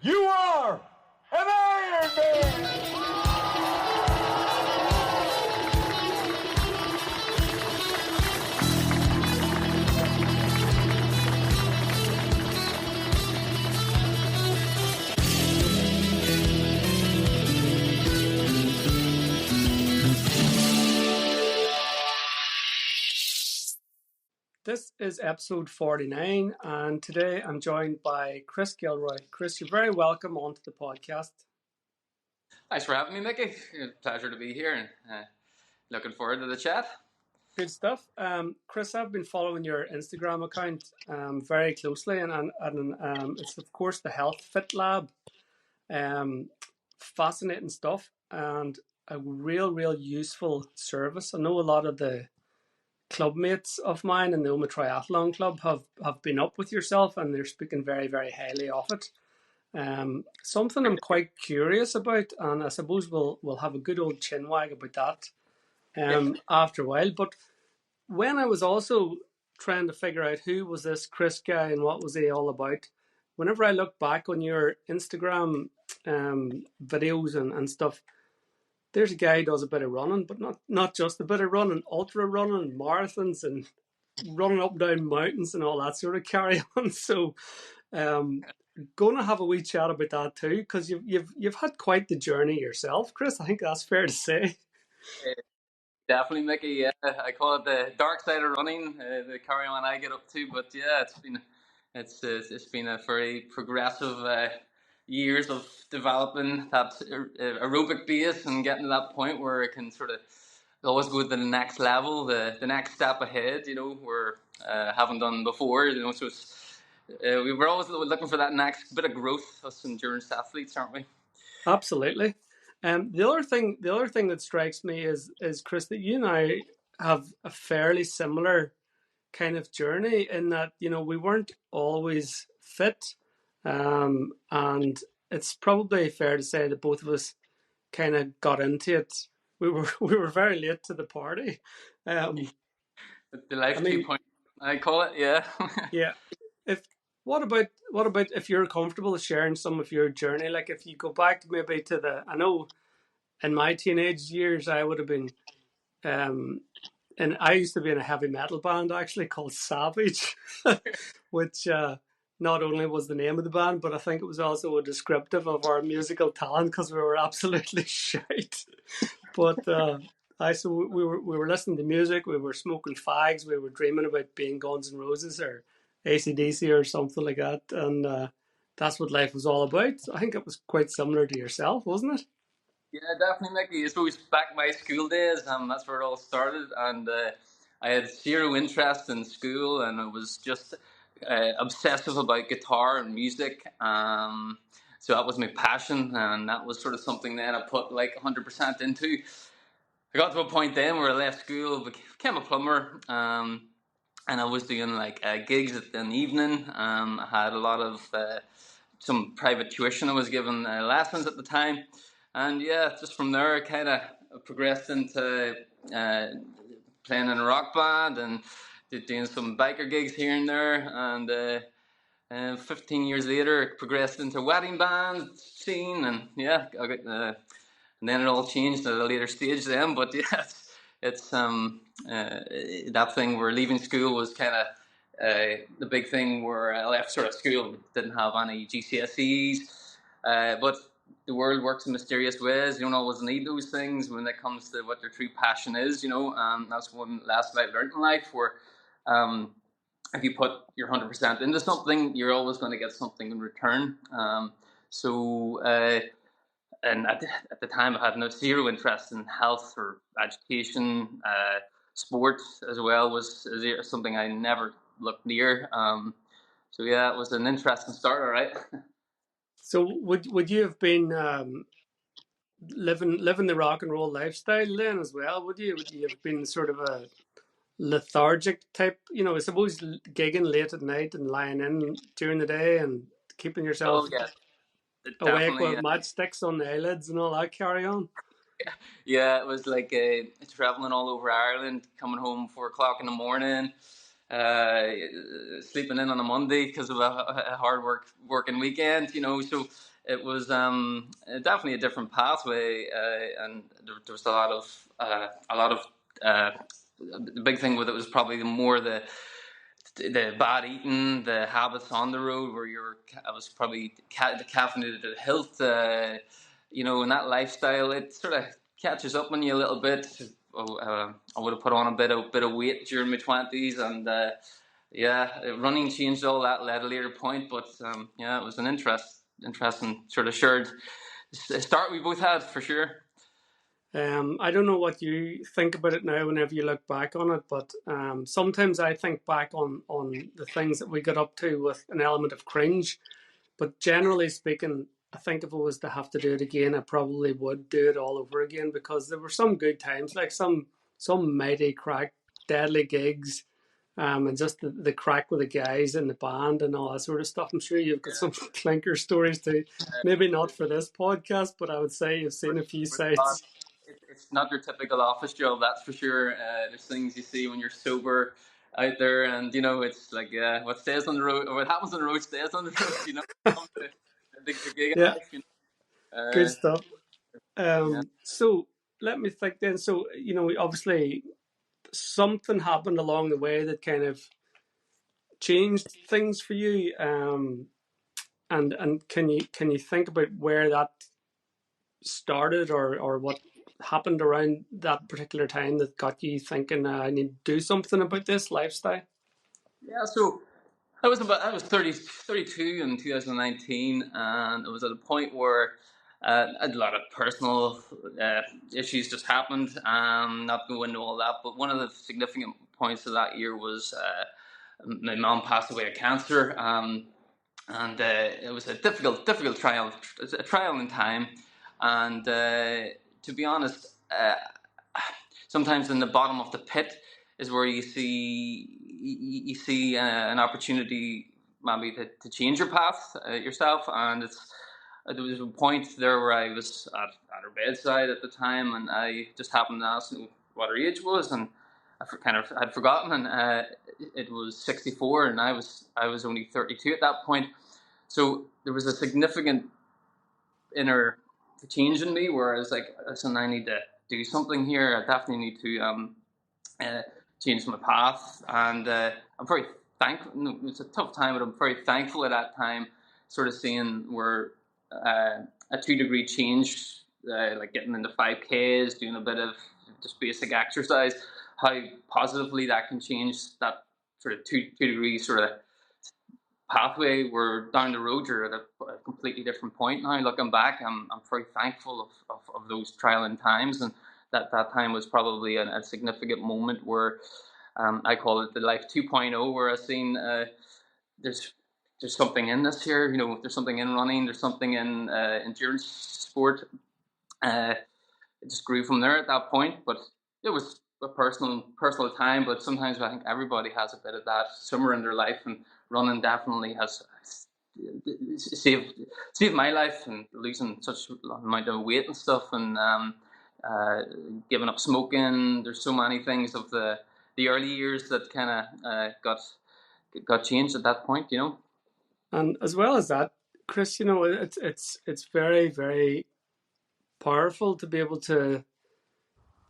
You are an Iron Man! This is episode 49, and today I'm joined by Chris Gilroy. Chris, you're very welcome onto the podcast. Thanks for having me, Mickey. Pleasure to be here and looking forward to the chat. Good stuff. Chris, I've been following your Instagram account very closely, and it's, of course, the Health Fit Lab. Fascinating stuff and a real useful service. I know a lot of the club mates of mine in the Oma Triathlon Club have been up with yourself, and they're speaking very highly of it. Something I'm quite curious about, and I suppose we'll have a good old chinwag about that after a while. But when I was also trying to figure out who was this Chris guy and what was he all about, whenever I look back on your Instagram videos and stuff, there's a guy who does a bit of running, but not just a bit of running, ultra running, marathons, and running up and down mountains and all that sort of carry on. So, going to have a wee chat about that too, because you've had quite the journey yourself, Chris. I think that's fair to say. Definitely, Mickey. Yeah, I call it the dark side of running, the carry on I get up to. But yeah, it's been a very progressive years of developing that aerobic base and getting to that point where it can sort of always go to the next level, the next step ahead. You know, where haven't done before. You know, so we were always looking for that next bit of growth. Us endurance athletes, aren't we? Absolutely. The other thing that strikes me is Chris, that you and I have a fairly similar kind of journey in that, you know, we weren't always fit, and it's probably fair to say that both of us kind of got into it. We were very late to the party. The life 2.0, I call it. Yeah. Yeah. What about if you're comfortable sharing some of your journey? Like if you go back maybe to I know in my teenage years I would have been, and I used to be in a heavy metal band actually called Savage, which not only was the name of the band, but I think it was also a descriptive of our musical talent because we were absolutely shite. But so we were listening to music, we were smoking fags, we were dreaming about being Guns N' Roses or AC/DC or something like that, and that's what life was all about. I think it was quite similar to yourself, wasn't it? Yeah, definitely, Mickey. I suppose back my school days, that's where it all started. And I had zero interest in school, and I was just obsessive about guitar and music. So that was my passion, and that was sort of something then I put like 100% into. I got to a point then where I left school, became a plumber, and I was doing like gigs in the evening. I had a lot of some private tuition I was giving lessons at the time. And yeah, just from there, I kind of progressed into playing in a rock band and doing some biker gigs here and there. And 15 years later, I progressed into wedding band scene. And yeah, I got and then it all changed at a later stage then. But yeah, it's that thing where leaving school was kind of the big thing where I left sort of school, didn't have any GCSEs, but the world works in mysterious ways. You don't always need those things when it comes to what your true passion is, you know. That's one lesson I've learned in life, where if you put your 100% into something, you're always going to get something in return. And at the time, I had no zero interest in health or education. Sports as well was something I never looked near. So yeah, it was an interesting start, all right. So would you have been living the rock and roll lifestyle then as well? Would you have been sort of a lethargic type? You know, I suppose gigging late at night and lying in during the day and keeping yourself awake with matchsticks on the eyelids and all that carry on. Yeah, it was like traveling all over Ireland, coming home 4 o'clock in the morning, sleeping in on a Monday because of a hard working weekend, you know. So it was definitely a different pathway, and there was a lot of the big thing with it was probably more the bad eating, the habits on the road, where I was probably the caffeinated to the hilt, and that lifestyle, it sort of catches up on you a little bit. I would have put on a bit of weight during my 20s, and running changed all that at a later point. But it was an interesting sort of shared start we both had, for sure. I don't know what you think about it now whenever you look back on it, but sometimes I think back on the things that we got up to with an element of cringe. But generally speaking, I think if I was to have to do it again, I probably would do it all over again, because there were some good times, like some mighty crack, deadly gigs, and just the crack with the guys in the band and all that sort of stuff. I'm sure you've got some clinker stories too. Maybe not for this podcast, but I would say you've seen a few sites. It's not your typical office job, that's for sure. There's things you see when you're sober out there, and it's like what stays on the road, or what happens on the road stays on the road. The gig Yeah, life. good stuff. Yeah. So let me think then. So obviously something happened along the way that kind of changed things for you. And can you think about where that started, or what happened around that particular time that got you thinking, I need to do something about this lifestyle? Yeah, so I was 32 in 2019, and it was at a point where a lot of personal issues just happened. Not going into all that, but one of the significant points of that year was my mom passed away of cancer, and it was a difficult trial in time. And to be honest, sometimes in the bottom of the pit is where you see an opportunity maybe to change your path yourself. And there was a point there where I was at her bedside at the time, and I just happened to ask what her age was, and had forgotten, and it was 64, and I was only 32 at that point. So there was a significant inner change in me where I was like, listen, I need to do something here. I definitely need to change my path. And I'm very thankful. It was a tough time, but I'm very thankful at that time, sort of seeing where a 2-degree change, like getting into 5Ks, doing a bit of just basic exercise, how positively that can change that sort of two degrees sort of pathway. We're down the road, you're at a completely different point now. Looking back, I'm very thankful of those trialing times, and that time was probably a significant moment where I call it the life 2.0, where I've seen there's something in this here. There's something in running. There's something in endurance sport. It just grew from there at that point, but it was a personal time. But sometimes I think everybody has a bit of that somewhere in their life, and running definitely has saved my life, and losing such an amount of weight and stuff, and giving up smoking. There's so many things of the early years that kind of got changed at that point. And as well as that, Chris, it's very, very powerful to be able to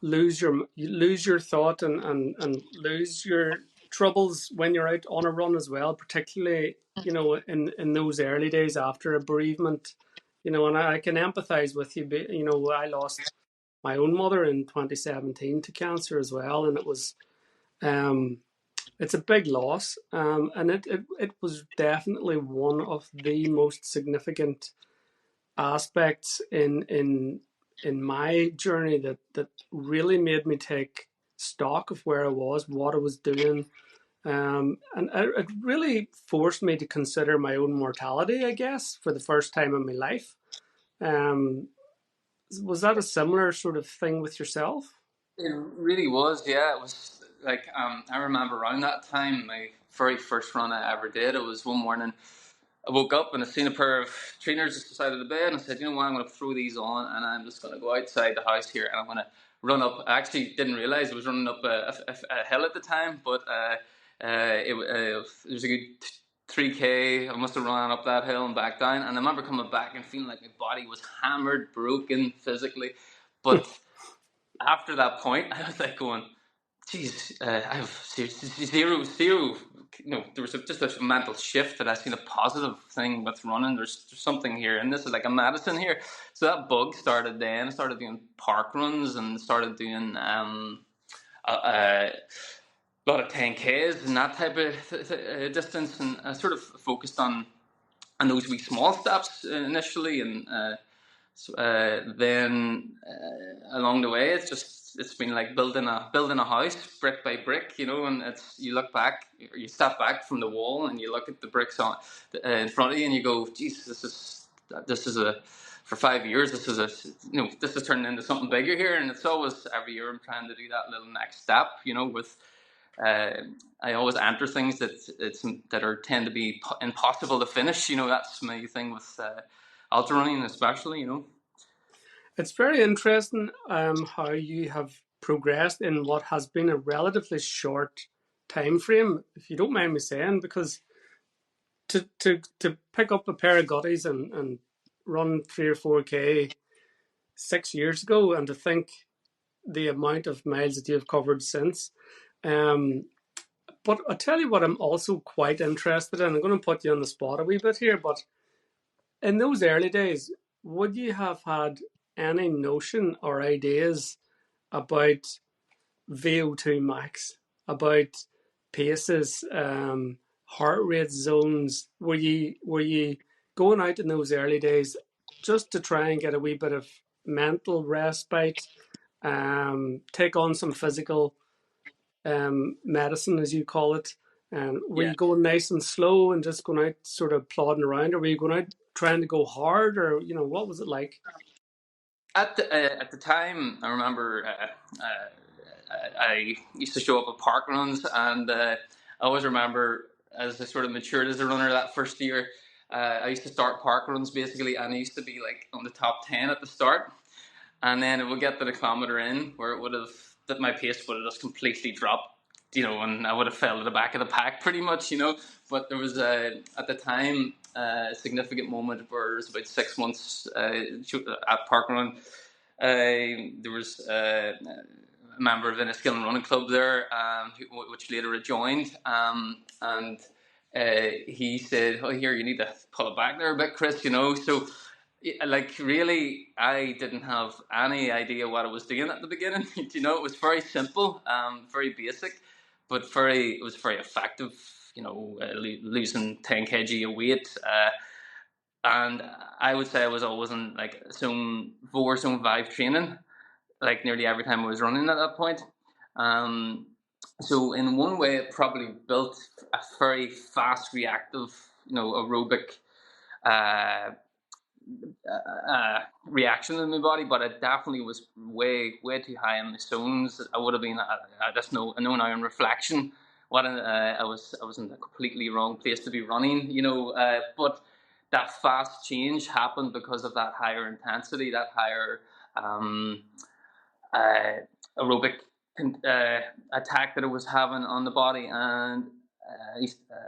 lose your thought and lose your troubles when you're out on a run as well, particularly in those early days after a bereavement. And I can empathize with you. I lost my own mother in 2017 to cancer as well, and it was it's a big loss, and it was definitely one of the most significant aspects in my journey that really made me take stock of where I was, what I was doing, and it really forced me to consider my own mortality, I guess, for the first time in my life. Was that a similar sort of thing with yourself? It really was, yeah. It was like I remember around that time, my very first run I ever did. It was one morning I woke up and I seen a pair of trainers just beside of the bed, and I said, you know what, I'm going to throw these on, and I'm just going to go outside the house here, and I'm going to run up. I actually didn't realize I was running up a hill at the time, but there was a good 3K. I must have run up that hill and back down. And I remember coming back and feeling like my body was hammered, broken physically. But after that point, I was like going, geez, I have zero. There was just a mental shift that I seen a positive thing with running. There's something here, and this is like a medicine here. So that bug started then. I started doing park runs and started doing a lot of 10Ks and that type of distance, and I sort of focused on those wee small steps initially, and then along the way, it's been like building a house brick by brick, and you look back, or you step back from the wall and you look at the bricks in front of you, and you go, geez, this is for 5 years, this is turning into something bigger here. And it's always, every year I'm trying to do that little next step, with I always enter things that tend to be impossible to finish. That's my thing with ultra running, especially. It's very interesting how you have progressed in what has been a relatively short time frame, if you don't mind me saying, because to pick up a pair of gutties and run 3 or 4K 6 years ago, and to think the amount of miles that you've covered since. But I'll tell you what I'm also quite interested in. I'm going to put you on the spot a wee bit here, but in those early days, would you have had any notion or ideas about VO2 max, about paces, heart rate zones? Were you going out in those early days just to try and get a wee bit of mental respite, take on some physical medicine, as you call it? And were you going nice and slow and just going out sort of plodding around, or were you going out trying to go hard, or what was it like? At the time, I remember I used to show up at park runs, and I always remember, as I sort of matured as a runner that first year, I used to start park runs basically, and I used to be like on the top 10 at the start, and then it would get to the kilometre in where that my pace would have just completely dropped, and I would have fell to the back of the pack pretty much, But there was at the time a significant moment where it was about 6 months at parkrun. There was a member of the Skill and Running Club there, which later I joined, and he said, "Oh, here, you need to pull it back there a bit, Chris." So. Like, really, I didn't have any idea what I was doing at the beginning. It was very simple, very basic, but it was very effective. Losing 10 kg of weight, and I would say I was always in like zone 4, zone 5 training, like nearly every time I was running at that point. So in one way, it probably built a very fast, reactive, aerobic reaction in my body, but it definitely was way too high in my zones. I would have been. I just know. I know now in reflection, I was in the completely wrong place to be running. But that fast change happened because of that higher intensity, that higher aerobic attack that I was having on the body, and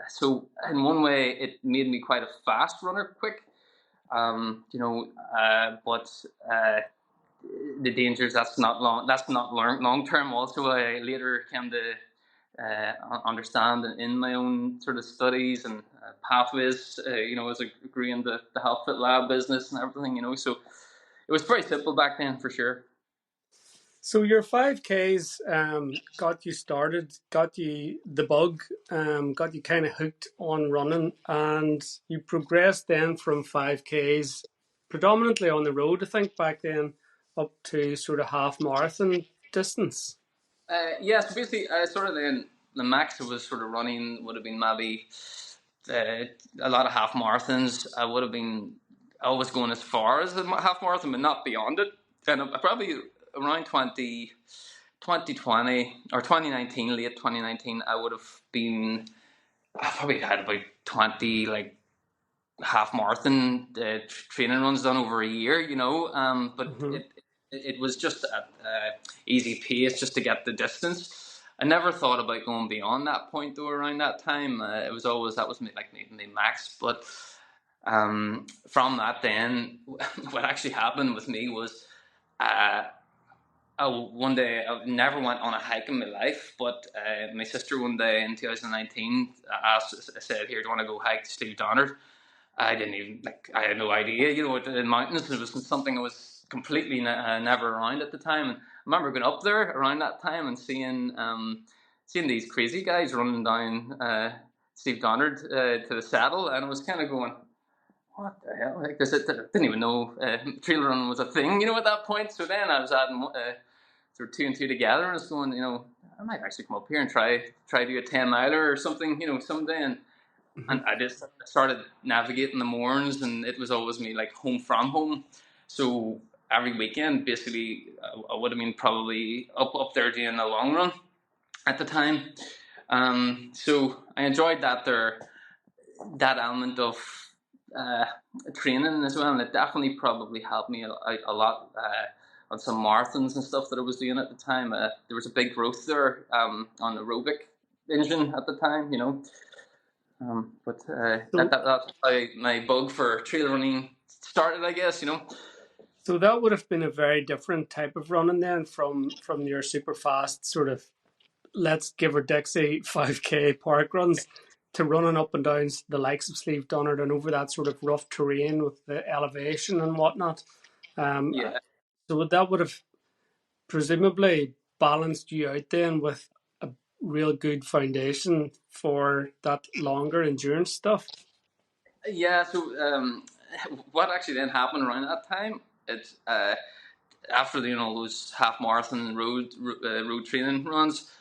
so in one way, it made me quite a fast runner, quick. But the dangers, that's not long term. Also, I later came to understand in my own sort of studies and pathways. As I grew into the health fit lab business and everything. So it was very simple back then, for sure. So your 5Ks got you started, got you the bug, got you kind of hooked on running, and you progressed then from 5Ks, predominantly on the road, I think, back then, up to sort of half marathon distance. So basically, sort of the max I was sort of running would have been maybe a lot of half marathons. I would have been always going as far as the half marathon, but not beyond it. And probably around 2020 or 2019, late 2019, I probably had about 20 like half marathon training runs done over a year, but it was just a easy pace just to get the distance. I never thought about going beyond that point though. Around that time, it was always that was like my max. But from that, then what actually happened with me was. One day, I never went on a hike in my life, but my sister one day in 2019 said, "Here, do you want to go hike to Steve Donner?" I didn't even, I had no idea, in mountains. It was something I was completely never around at the time. And I remember going up there around that time and seeing these crazy guys running down Steve Donner to the saddle, and I was kind of going, what the hell? Like, didn't even know trail running was a thing, at that point. So then I was adding sort of two and two together, and I was going, I might actually come up here and try do a 10 miler or something, someday. And I just started navigating the morns, and it was always me like home from home. So every weekend, basically, I would have been probably up there doing a long run at the time. So I enjoyed that that element of training as well, and it definitely probably helped me out a lot on some marathons and stuff that I was doing at the time. There was a big growth there on aerobic engine at the time, but that's how my bug for trail running started, I guess, So that would have been a very different type of running then from your super fast sort of let's give her Dixie 5K park runs to running up and down the likes of Slieve Donard and over that sort of rough terrain with the elevation and whatnot. Yeah. So that would have presumably balanced you out then with a real good foundation for that longer endurance stuff. Yeah, so what actually then happened around that time, it after those half marathon road training runs,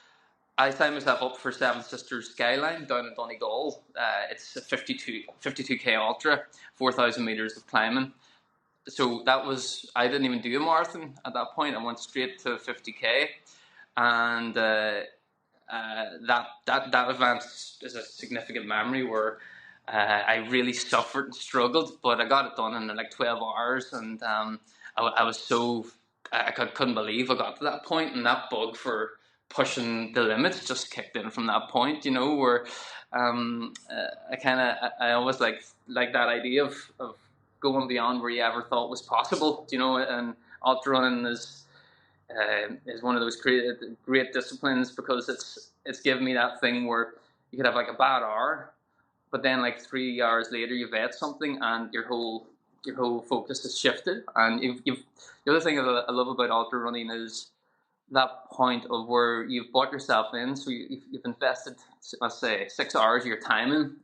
I signed myself up for Seven Sisters Skyline down in Donegal. It's a 52K ultra, 4,000 meters of climbing. So I didn't even do a marathon at that point. I went straight to 50K, and that event is a significant memory where I really suffered and struggled, but I got it done in like 12 hours, and I was I couldn't believe I got to that point, and that bug for pushing the limits just kicked in from that point, where I always like that idea of going beyond where you ever thought was possible, and ultra running is one of those great disciplines because it's given me that thing where you could have like a bad hour, but then like 3 hours later you've ate something and your whole focus has shifted. And the other thing that I love about ultra running is that point of where you've bought yourself in, so you've invested, let's say, 6 hours of your time in,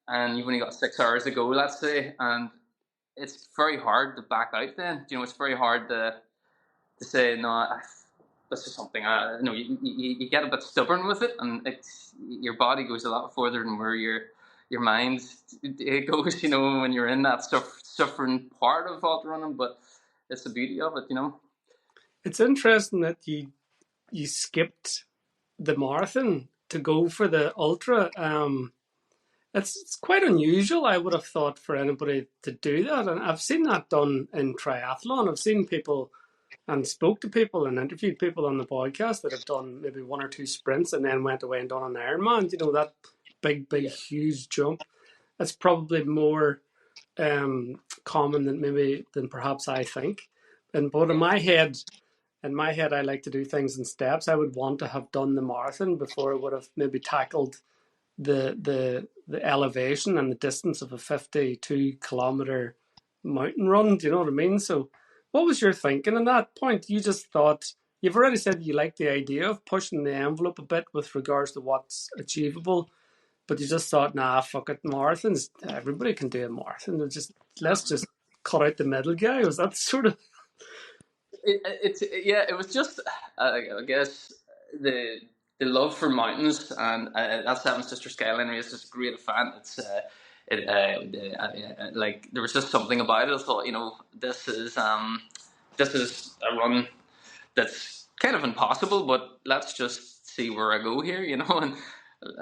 and you've only got 6 hours to go, let's say, and it's very hard to back out then. It's very hard to say, no, this is something, you get a bit stubborn with it, and your body goes a lot further than where your mind it goes, when you're in that suffering part of ultra running, but it's the beauty of it, It's interesting that you skipped the marathon to go for the ultra. It's quite unusual, I would have thought, for anybody to do that. And I've seen that done in triathlon. I've seen people and spoke to people and interviewed people on the podcast that have done maybe one or two sprints and then went away and done an Ironman. That big, huge jump. That's probably more common than perhaps I think. But in my head, I like to do things in steps. I would want to have done the marathon before I would have maybe tackled the elevation and the distance of a 52-kilometer mountain run. Do you know what I mean? So what was your thinking on that point? You just thought, you've already said you like the idea of pushing the envelope a bit with regards to what's achievable, but you just thought, nah, fuck it, marathons, everybody can do a marathon. Let's just cut out the middle guy. Was that sort of... It was just I guess the love for mountains, and that Seven Sister Skyline race is a great fan. It's like there was just something about it. I thought, this is a run that's kind of impossible, but let's just see where I go here, And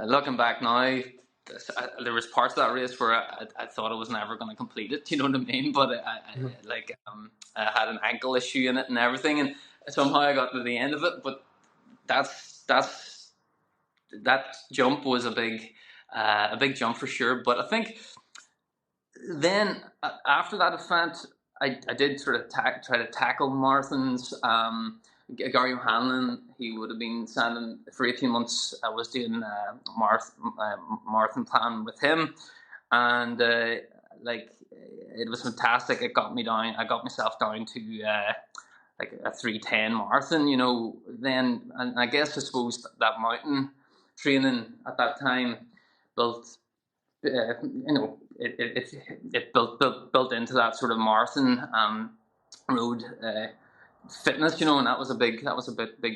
looking back now, there was parts of that race where I thought I was never going to complete it. You know what I mean? But I had an ankle issue in it and everything, and somehow I got to the end of it. But that's that jump was a big jump for sure. But I think then after that event, I did sort of try to tackle marathons. Gary O'Hanlon, he would have been sending for 18 months. I was doing marathon plan with him, and like it was fantastic. It got me down. I got myself down to like a 3:10 marathon. Then, and I suppose that mountain training at that time built it built into that sort of marathon road fitness, and that was a big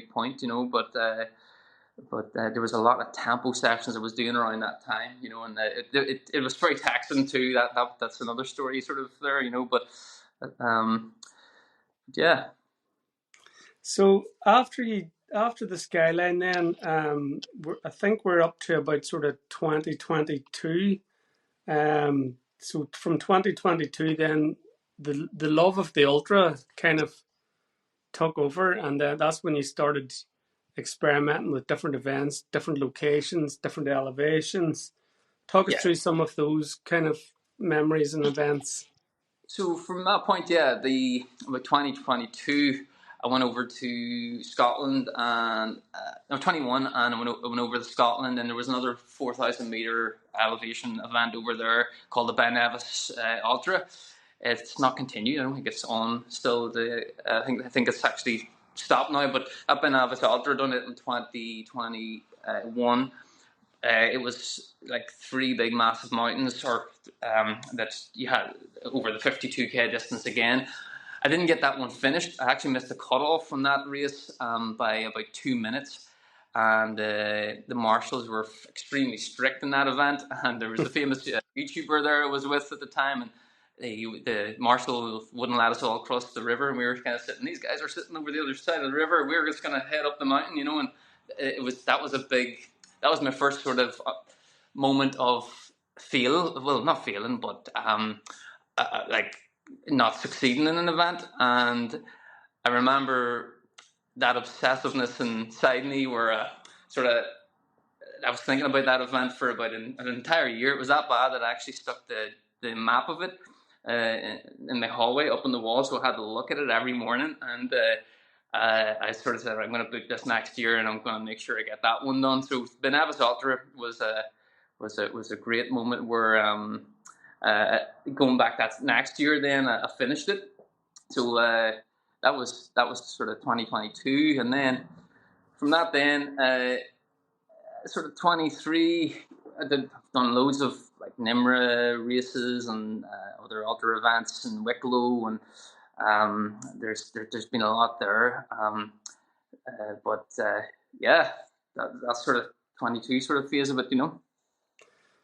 point, but there was a lot of tempo sections I was doing around that time, and it was very taxing too. That's another story sort of there, but yeah. So after the Skyline, then I think we're up to about sort of 2022. So from 2022, then the love of the ultra kind of took over, and that's when you started experimenting with different events, different locations, different elevations. Talk us through some of those kind of memories and events. So from that point, about 2022, I went over to Scotland, and 21, and I went over to Scotland, and there was another 4,000 meter elevation event over there called the Ben Nevis Ultra. It's not continued. I don't think it's on still. I think it's actually stopped now. But at Ben Nevis Ultra, done it in 2021. It was like 3 big massive mountains, or that you had over the 52k distance again. I didn't get that one finished. I actually missed the cutoff from that race by about 2 minutes, and the marshals were extremely strict in that event. And there was a famous YouTuber there I was with at the time, and the marshal wouldn't let us all cross the river, and we were kind of sitting. These guys are sitting over the other side of the river. We were just going to head up the mountain, and that was my first sort of moment of not feeling, but like not succeeding in an event. And I remember that obsessiveness inside me where I was thinking about that event for about an entire year. It was that bad that I actually stuck the map of it in my hallway up on the wall, so I had to look at it every morning. And I sort of said, I'm going to book this next year, and I'm going to make sure I get that one done. So the Nevis Ultra was a great moment where going back that next year, then I finished it. So that was sort of 2022, and then from that, then sort of 23, I've done loads of like Nimra races and other ultra events in Wicklow, and there's been a lot there. But that's sort of 22 sort of phase of it,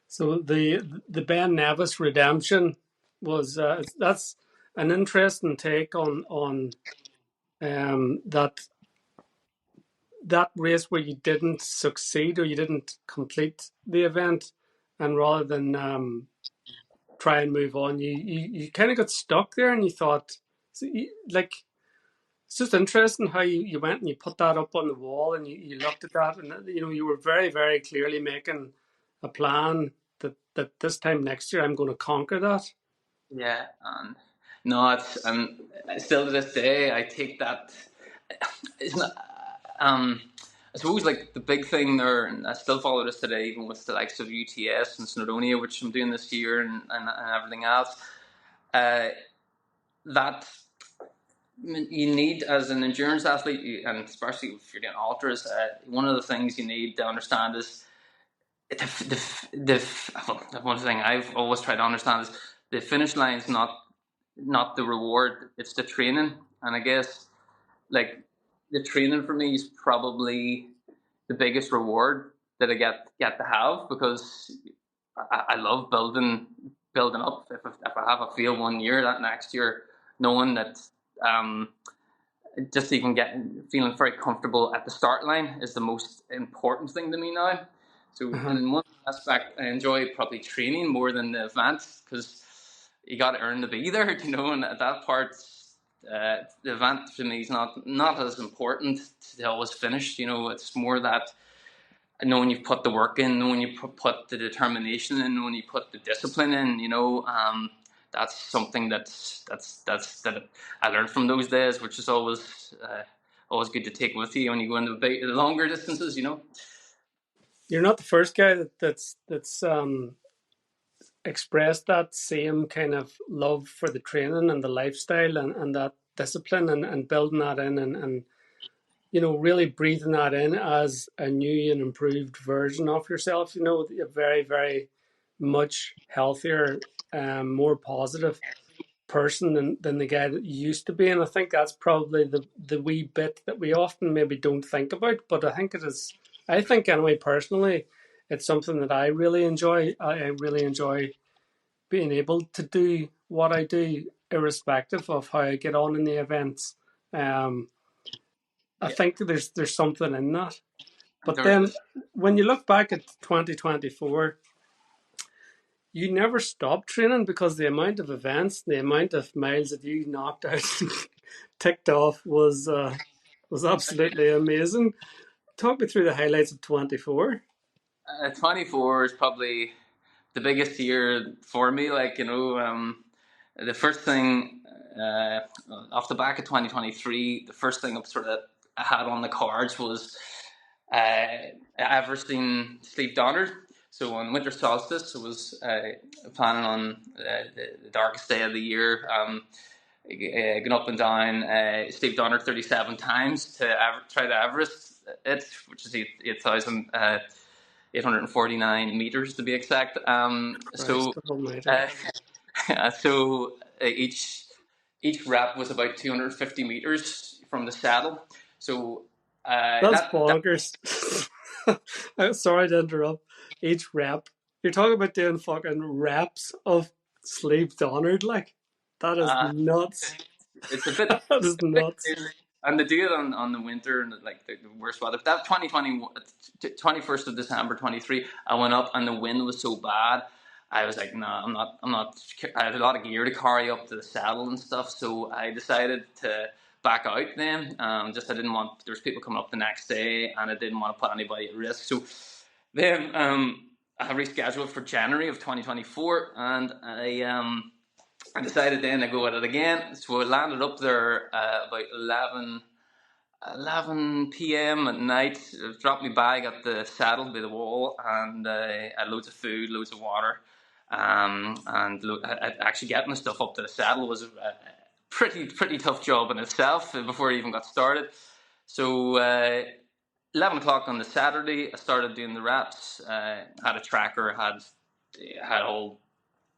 So the Ben Nevis redemption was that's an interesting take on that race where you didn't succeed or you didn't complete the event, and rather than try and move on, you kind of got stuck there, and you thought, it's just interesting how you went and you put that up on the wall, and you looked at that, and you were very, very clearly making a plan that this time next year I'm going to conquer that. Yeah, no, and still to this day I take that. It's not. I suppose like the big thing there, and I still follow this today, even with the likes of UTS and Snowdonia, which I'm doing this year, and everything else. That you need as an endurance athlete, and especially if you're doing ultras, one of the things you need to understand is one thing I've always tried to understand is the finish line is not the reward, it's the training. And I guess like the training for me is probably the biggest reward that I get to have, because I love building up. If I have a fail one year, that next year knowing that just even feeling very comfortable at the start line is the most important thing to me now. So in one aspect, I enjoy probably training more than the events, because you got to earn to be there, and that part the event for me is not as important to always finish. It's more that knowing you've put the work in, knowing you put the determination in, knowing you put the discipline in. That's something that I learned from those days, which is always good to take with you when you go into longer distances. You're not the first guy that's expressed that same kind of love for the training and the lifestyle and that discipline and building that in and really breathing that in as a new and improved version of yourself, a very, very much healthier, more positive person than the guy that you used to be. And I think that's probably the wee bit that we often maybe don't think about, but I think it is, I think anyway, personally, it's something that I really enjoy. I really enjoy being able to do what I do, irrespective of how I get on in the events. I think there's something in that. But There, then when you look back at 2024, you never stopped training because the amount of events, the amount of miles that you knocked out, ticked off was absolutely amazing. Talk me through the highlights of 24. 24 is probably the biggest year for me. The first thing off the back of 2023, the first thing I had on the cards was Everesting Sleep Donard. So on winter solstice, I was planning on the darkest day of the year. Going up and down Sleep Donard 37 times to try to Everest it, which is 8,849 meters to be exact. Each rep was about 250 meters from the saddle. So that's bonkers. Sorry to interrupt. Each rep, you're talking about doing fucking reps of Sleep Donard, like that is nuts. It's a bit. That is nuts. And to do it on the winter and like the worst weather. That 21st of December 23, I went up and the wind was so bad. I was like, no, I'm not. I had a lot of gear to carry up to the saddle and stuff, so I decided to back out then. I didn't want, there was people coming up the next day and I didn't want to put anybody at risk. So then I rescheduled for January of 2024 and I decided then to go at it again. So I landed up there about 11 p.m. at night. Dropped my bag at the saddle by the wall, and I had loads of food, loads of water, and actually getting the stuff up to the saddle was a pretty tough job in itself before I even got started. So 11 o'clock on the Saturday, I started doing the reps. Had a tracker, had all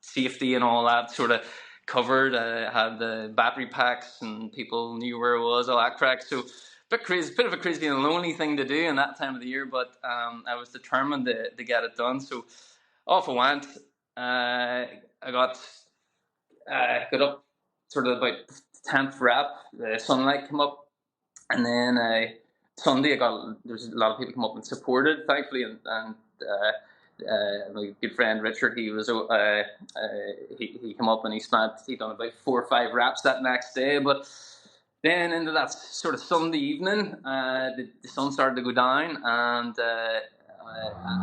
safety and all that sort of covered. I had the battery packs and people knew where it was, all that crack. So bit of a crazy and lonely thing to do in that time of the year, but I was determined to get it done. So off I went. I got up sort of about the 10th rep. The sunlight came up, and then Sunday there was a lot of people come up and supported, thankfully, and my good friend Richard, he came up and he done about 4 or 5 reps that next day. But then into that sort of Sunday evening, the sun started to go down, and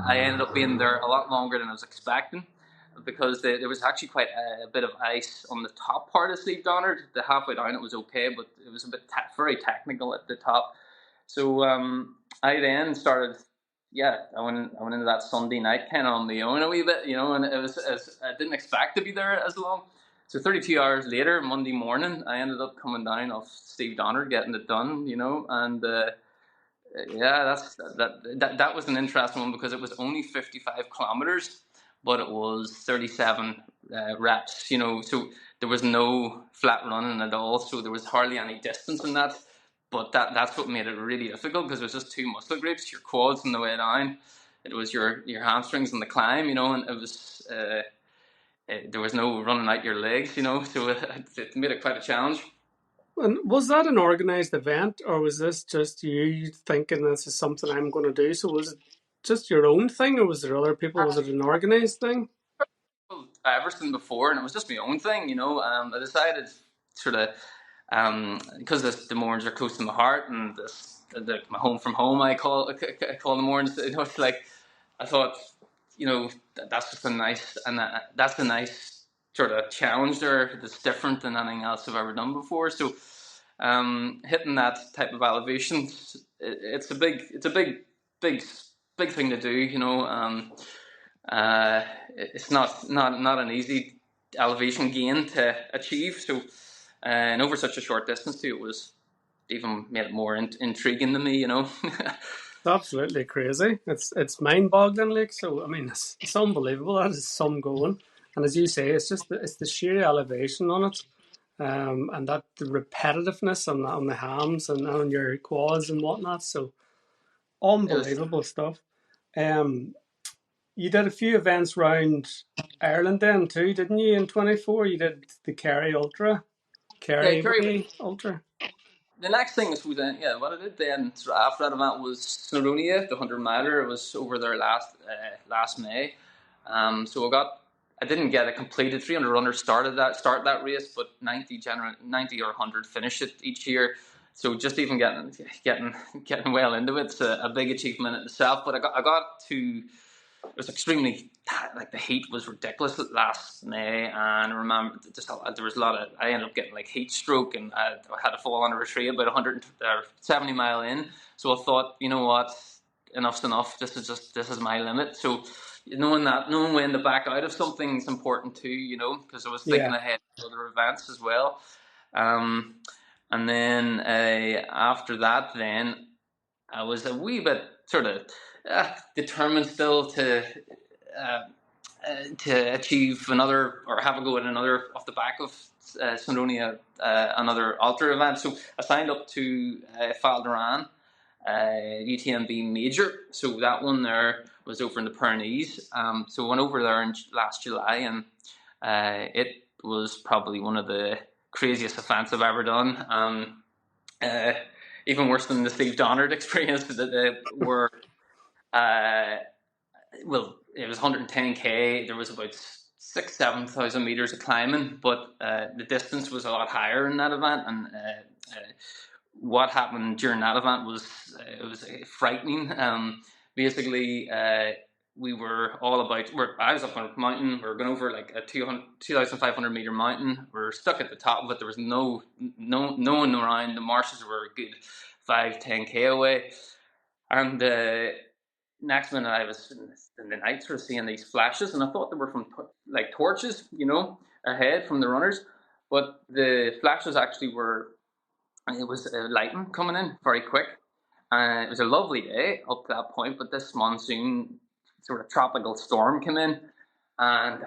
I ended up being there a lot longer than I was expecting, because there was actually quite a bit of ice on the top part of Sleep Donard. The halfway down it was okay, but it was a bit very technical at the top. So I then started. I went into that Sunday night kind of on my own a wee bit, and I didn't expect to be there as long. So 32 hours later, Monday morning, I ended up coming down off Steve Donner, getting it done, and that was an interesting one, because it was only 55 kilometers, but it was 37 reps, so there was no flat running at all, so there was hardly any distance in that. But that's what made it really difficult, because it was just 2 muscle groups, your quads on the way down, it was your hamstrings on the climb, and it was there was no running out your legs, so it made it quite a challenge. And was that an organised event, or was this just you thinking this is something I'm going to do? So was it just your own thing, or was there other people? Was it an organised thing? Everton before, and it was just my own thing, I decided sort of because the Mourns are close to my heart, and my home from home, I call the Mourns. It's like I thought, that's just a nice, and that's a nice sort of challenge there that's different than anything else I've ever done before. So hitting that type of elevation, it's a big thing to do. It's not an easy elevation gain to achieve. So, and over such a short distance too, it was even made it more intriguing to me. It's absolutely crazy. It's mind-boggling, like. So I mean, it's unbelievable. That is some going, and as you say, it's the sheer elevation on it, and that the repetitiveness on the hams and on your quads and whatnot. So It was unbelievable stuff. You did a few events around Ireland then too, didn't you? In 24, you did the yeah, Kerry Kerry. Way Ultra. The next thing is what I did then after that event was Snowdonia, the 100 miler. It was over there last May. So I didn't get a completed 300 runners start that race, but 90 or 100 finish it each year. So just even getting well into it's a big achievement in itself. But I got to. It was extremely, like, the heat was ridiculous last May, and I remember there was a lot of, I ended up getting like heat stroke, and I had to fall on a retreat about 170 mile in. So I thought, you know what, enough's enough. This is my limit. So knowing when to back out of something is important too, because I was thinking Yeah. ahead of other events as well. And then after that, then I was a wee bit sort of determined still to achieve another, or have a go at another off the back of Snowdonia, another ultra event. So I signed up to Val d'Aran, UTMB Major. So that one there was over in the Pyrenees. So I went over there in last July, and it was probably one of the craziest events I've ever done. Even worse than the Steve Donnard experience that were well, it was 110k. There was about 7,000 meters of climbing, but the distance was a lot higher in that event. And what happened during that event was it was frightening. Basically, we were all about. I was up on a mountain. We were going over like a 2,500 meter mountain. We were stuck at the top of it. There was no one around. The marshes were a good 5-10k away, and next minute I was in the night sort of seeing these flashes, and I thought they were from like torches, ahead from the runners, but the flashes actually were. It was lightning coming in very quick. It was a lovely day up to that point, but this monsoon sort of tropical storm came in, and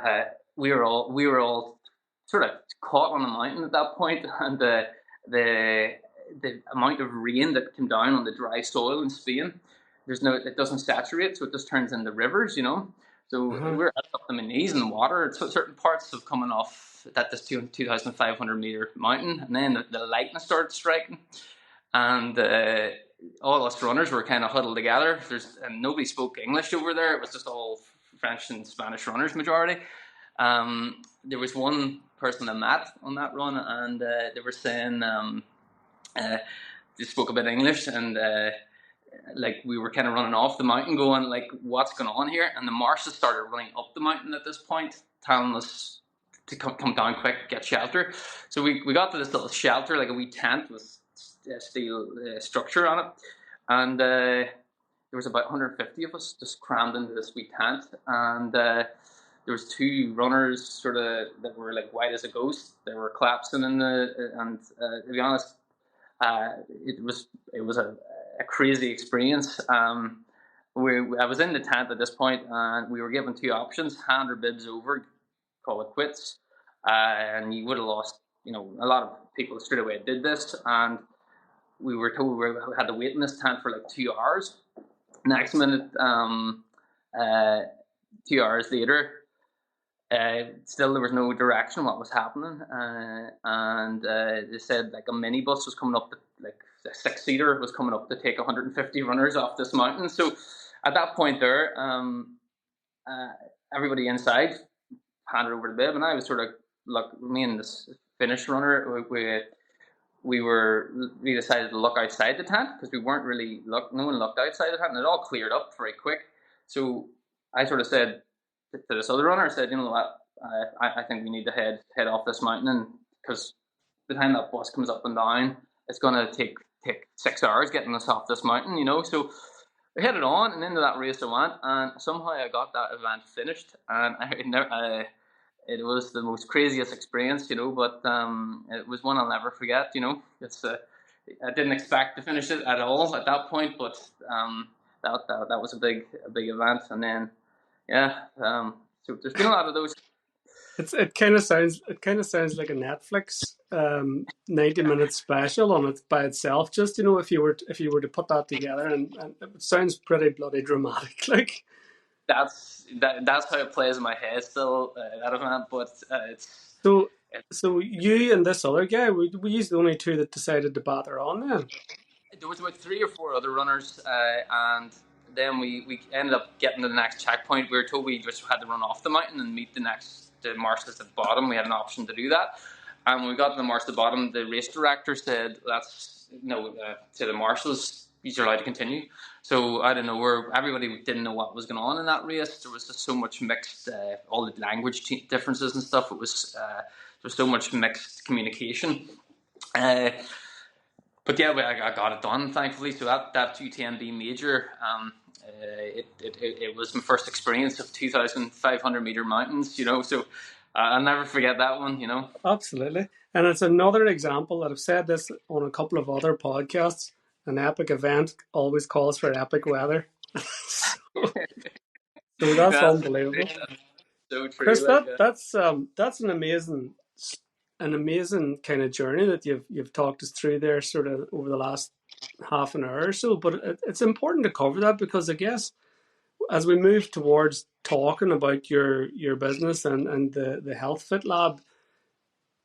we were all sort of caught on the mountain at that point, and the amount of rain that came down on the dry soil in Spain, it doesn't saturate, so it just turns into rivers. So we're up to my knees in the water. So certain parts of coming off this 2,500 meter mountain, and then the lightning started striking, and all us runners were kind of huddled together. And nobody spoke English over there. It was just all French and Spanish runners, majority. There was one person I met on that run, and they were saying they spoke a bit English, and like we were kind of running off the mountain, going like, "What's going on here?" And the marshes started running up the mountain at this point, telling us to come down quick, get shelter. So we got to this little shelter, like a wee tent with steel structure on it, and there was about 150 of us just crammed into this wee tent, and there was two runners sort of that were like white as a ghost. They were collapsing and to be honest, it was a crazy experience. I was in the tent at this point, and we were given two options: hand or bibs over, call it quits. And you would have lost. A lot of people straight away did this, and we were told we had to wait in this tent for like 2 hours. Next minute, 2 hours later, still there was no direction what was happening, and they said like a minibus was coming up, like a 6-seater was coming up to take 150 runners off this mountain. So at that point there, everybody inside handed over the bib, and I was sort of like, me and this Finnish runner, we decided to look outside the tent because we weren't really no one looked outside the tent, and it all cleared up very quick. So I sort of said to this other runner, I said, you know what, I think we need to head off this mountain, and because the time that bus comes up and down, it's going to take 6 hours getting us off this mountain, you know. So we headed on, and into that race I went, and somehow I got that event finished, and it was the most craziest experience, you know, but it was one I'll never forget, you know. I didn't expect to finish it at all at that point, but that was a big event, and then so there's been a lot of those. It kind of sounds like a Netflix 90-minute special on it by itself. Just, you know, if you were to put that together, and it sounds pretty bloody dramatic. Like that's how it plays in my head still, that event. But it's so you and this other guy, we used the only two that decided to bother on then. There was about 3 or 4 other runners, and then we ended up getting to the next checkpoint. We were told we just had to run off the mountain and meet the marshals at the bottom. We had an option to do that. And when we got to the marshals at the bottom, the race director said, to the marshals, you're allowed to continue. So I don't know, everybody didn't know what was going on in that race. There was just so much mixed, all the language differences and stuff. It was there was so much mixed communication. But yeah, I got it done, thankfully. So that UTMB major, it was my first experience of 2,500 meter mountains, you know. So I'll never forget that one, you know. Absolutely, and it's another example that I've said this on a couple of other podcasts. An epic event always calls for epic weather. so that's unbelievable. So true, Chris, that's an amazing kind of journey that you've talked us through there, sort of over the last half an hour or so. But it's important to cover that because I guess as we move towards talking about your business and the Health Fit Lab,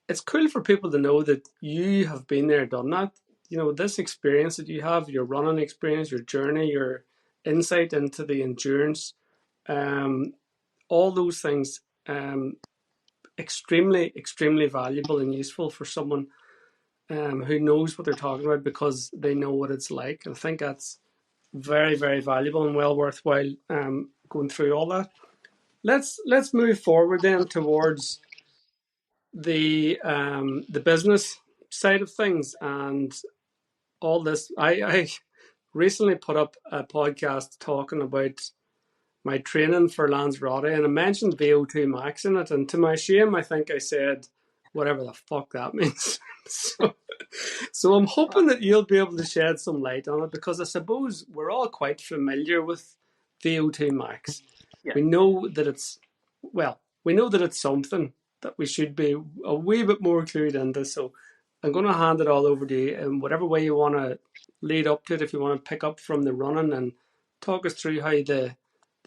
it's cool for people to know that you have been there, done that. You know, this experience that you have, your running experience, your journey, your insight into the endurance, all those things, extremely, extremely valuable and useful for someone who knows what they're talking about because they know what it's like. And I think that's very, very valuable and well worthwhile going through all that. Let's move forward then towards the business side of things and all this. I recently put up a podcast talking about my training for Lanzarote, and I mentioned VO2 Max in it, and to my shame, I think I said whatever the fuck that means. So I'm hoping that you'll be able to shed some light on it, because I suppose we're all quite familiar with VO2 Max. Yeah. We know that it's something that we should be a wee bit more clued into. So I'm going to hand it all over to you in whatever way you want to lead up to it. If you want to pick up from the running and talk us through how the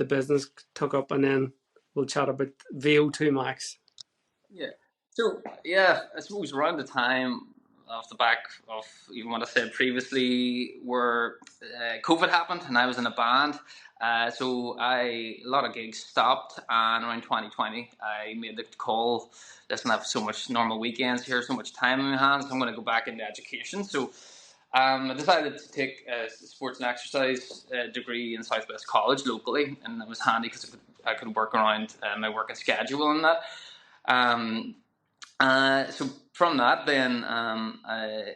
business took up, and then we'll chat about VO2 Max. Yeah. So yeah, I suppose around the time off the back of even what I said previously, where COVID happened and I was in a band, so a lot of gigs stopped, and around 2020 I made the call, listen, I have so much normal weekends here, so much time in my hands, I'm going to go back into education. So I decided to take a sports and exercise degree in Southwest College locally, and it was handy because I could work around my working schedule and that. So from that, then I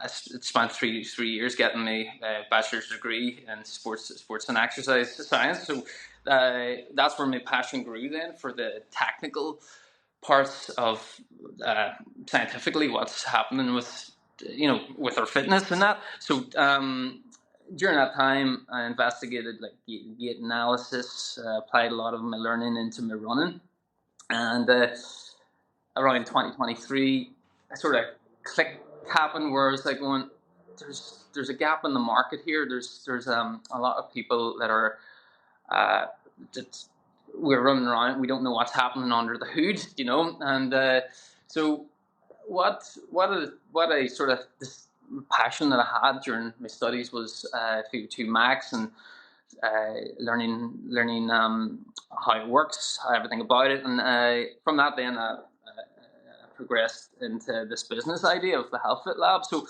spent three years getting my bachelor's degree in sports and exercise science. So that's where my passion grew then for the technical parts of scientifically what's happening with our fitness and that. So during that time, I investigated like gait analysis, applied a lot of my learning into my running, and around 2023, I sort of click happened where I was like going, there's a gap in the market here. There's a lot of people that are we're running around. We don't know what's happening under the hood, you know. And so what I sort of this passion that I had during my studies was VO2 Max and learning how it works, everything about it. And from that, then I progressed into this business idea of the Health Fit Lab. So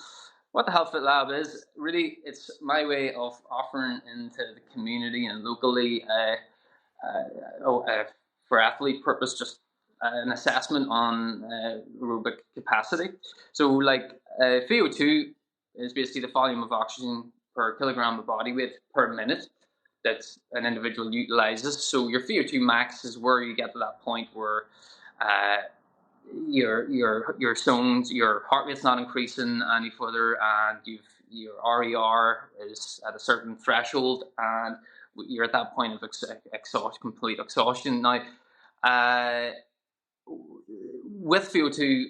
what the Health Fit Lab is, really, it's my way of offering into the community and locally for athlete purpose, just an assessment on aerobic capacity. So like VO2 is basically the volume of oxygen per kilogram of body weight per minute that an individual utilizes. So your VO2 max is where you get to that point where your zones, your heart rate's not increasing any further, and your RER is at a certain threshold, and you're at that point of complete exhaustion. Now, with VO2,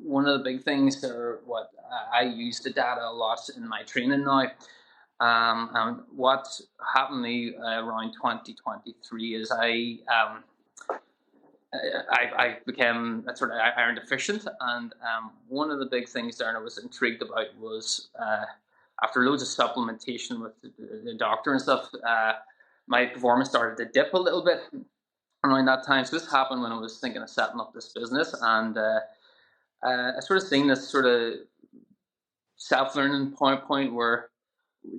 one of the big things are what I use the data a lot in my training now. And what happened to me around 2023 is I became sort of iron deficient, and one of the big things there I was intrigued about was after loads of supplementation with the doctor and stuff, my performance started to dip a little bit around that time. So this happened when I was thinking of setting up this business, and I sort of seen this sort of self-learning point where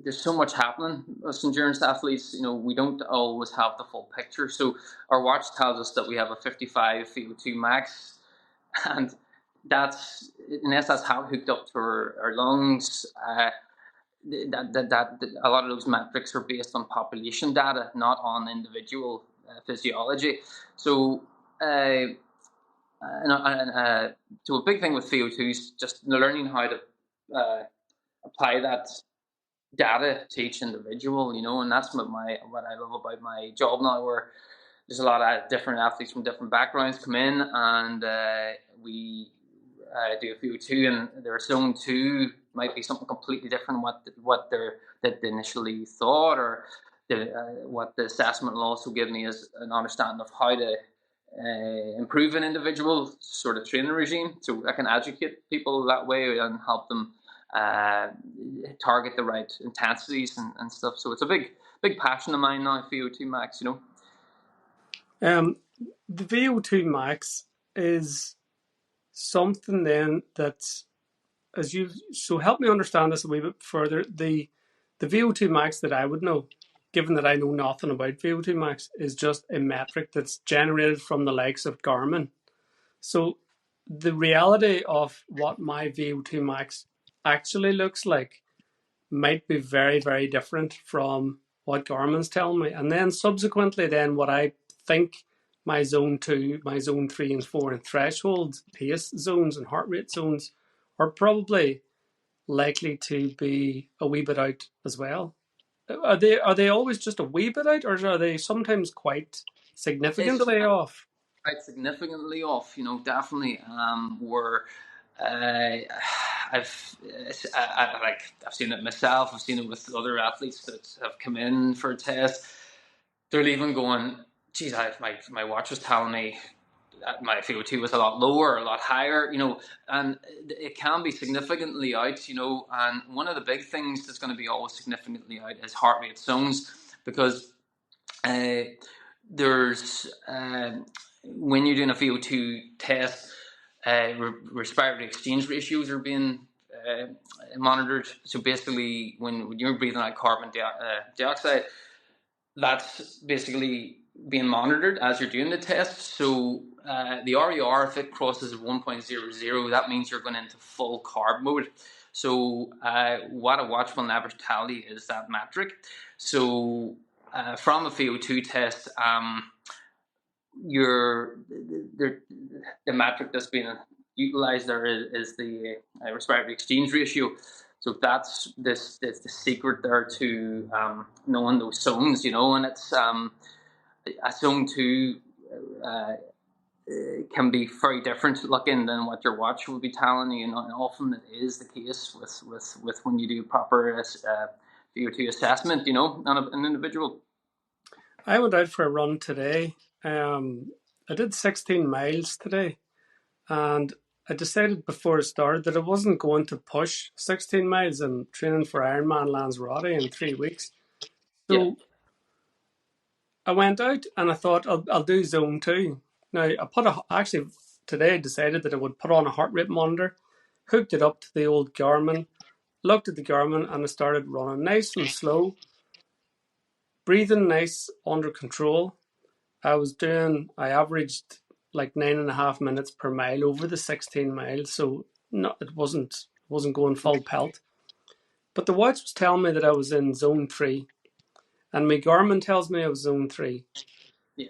there's so much happening as endurance athletes. We don't always have the full picture. So our watch tells us that we have a 55 VO2 max, and that's how hooked up to our lungs. That a lot of those metrics are based on population data, not on individual physiology. So so a big thing with VO2 is just learning how to apply that data to each individual, and that's what I love about my job now, where there's a lot of different athletes from different backgrounds come in, and we do a VO2, and their zone 2 might be something completely different what they initially thought, or what the assessment will also give me is an understanding of how to improve an individual sort of training regime, so I can educate people that way and help them target the right intensities and stuff. So it's a big passion of mine now, VO2 max. The VO2 max is something then that's, so help me understand this a wee bit further. The VO2 max that I would know, given that I know nothing about VO2 max, is just a metric that's generated from the likes of Garmin. So the reality of what my VO2 max actually looks like might be very, very different from what Garmin's telling me. And then subsequently what I think my zone 2, my zone 3 and 4 and threshold pace zones and heart rate zones are probably likely to be a wee bit out as well. Are they always just a wee bit out, or are they sometimes quite significantly off? Quite significantly off, definitely. Where I've seen it myself. I've seen it with other athletes that have come in for a test. They're leaving going, geez, my watch was telling me that my VO2 was a lot lower, a lot higher, and it can be significantly out, and one of the big things that's going to be always significantly out is heart rate zones, because there's when you're doing a VO2 test, respiratory exchange ratios are being monitored. So basically, when you're breathing out carbon dioxide, that's basically being monitored as you're doing the test. So the RER, if it crosses 1.00, that means you're going into full carb mode. So what a watch will never tell you is that metric. So from a VO2 test, the metric that's being utilized there is the respiratory exchange ratio. So that's the secret there to knowing those zones, and it's a zone 2 can be very different looking than what your watch will be telling you, and often it is the case with when you do proper VO2 assessment, on an individual. I went out for a run today. I did 16 miles today, and I decided before it started that I wasn't going to push 16 miles and training for Ironman Lanzarote in 3 weeks. So I went out and I thought I'll do zone 2. Now I actually today I decided that I would put on a heart rate monitor, hooked it up to the old Garmin, looked at the Garmin, and I started running nice and slow, breathing nice, under control. I averaged like 9.5 minutes per mile over the 16 miles, so it wasn't going full pelt. But the watch was telling me that I was in zone 3, and my Garmin tells me I was zone 3. Yeah.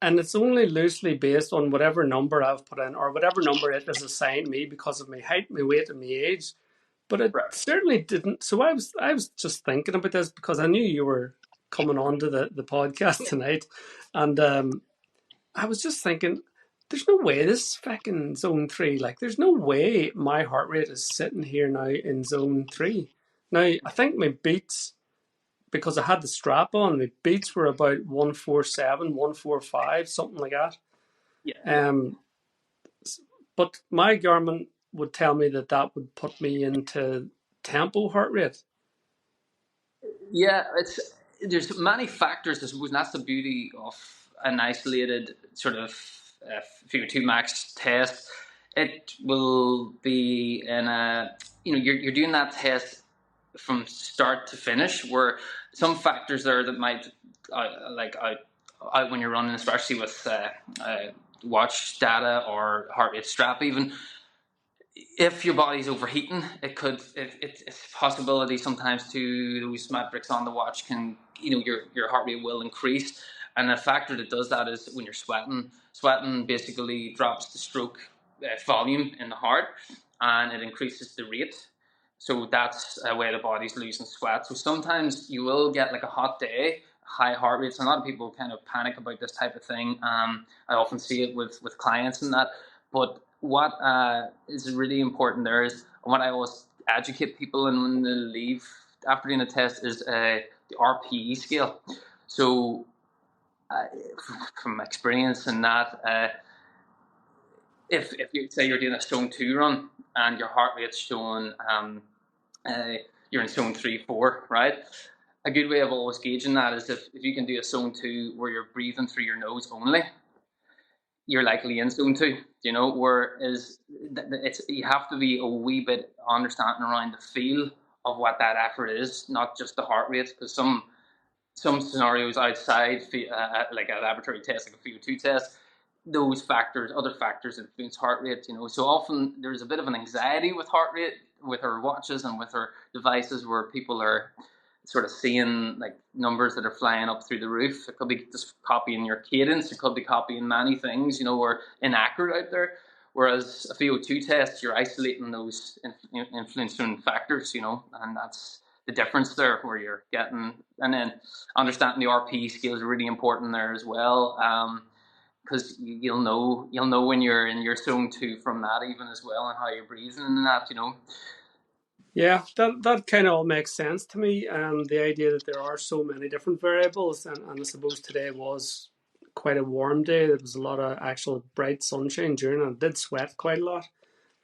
And it's only loosely based on whatever number I've put in, or whatever number it has assigned me because of my height, my weight, and my age. But it Right. certainly didn't. So I was just thinking about this because I knew you were coming on to the podcast tonight, and I was just thinking, there's no way this is fucking zone 3. Like, there's no way my heart rate is sitting here now in zone 3. Now, I think my beats, because I had the strap on, my beats were about 147, 145, something like that. Yeah. But my Garmin would tell me that would put me into tempo heart rate. Yeah, there's many factors, I suppose, and that's the beauty of an isolated sort of VO2 Max test. It will be in a, you're doing that test from start to finish, where some factors there that might, when you're running, especially with watch data or heart rate strap even, if your body's overheating, it's a possibility sometimes to those metrics on the watch can, your heart rate will increase. And a factor that does that is when you're sweating. Sweating basically drops the stroke volume in the heart, and it increases the rate. So that's a way the body's losing sweat. So sometimes you will get like a hot day, high heart rates. And a lot of people kind of panic about this type of thing. I often see it with clients and that. But what is really important there is, what I always educate people in when they leave after doing a test, is the RPE scale. So from experience in that, if you say you're doing a zone 2 run and your heart rate's showing you're in zone 3, 4, right? A good way of always gauging that is if you can do a zone 2 where you're breathing through your nose only, you're likely in zone 2, whereas you have to be a wee bit understanding around the feel of what that effort is, not just the heart rate, because some scenarios outside, like a laboratory test, like a VO2 test, those other factors influence heart rate, So often there's a bit of an anxiety with heart rate, with our watches and with our devices, where people are sort of seeing like numbers that are flying up through the roof. It could be just copying your cadence. It could be copying many things, or inaccurate out there. Whereas a VO2 test, you're isolating those influencing factors, and that's the difference there, where you're getting, and then understanding the RP scale is really important there as well. Because you'll know when you're in your zone 2 from that, even as well, and how you're breathing and that, Yeah, that kind of all makes sense to me. The idea that there are so many different variables, and I suppose today was quite a warm day. There was a lot of actual bright sunshine during, and I did sweat quite a lot.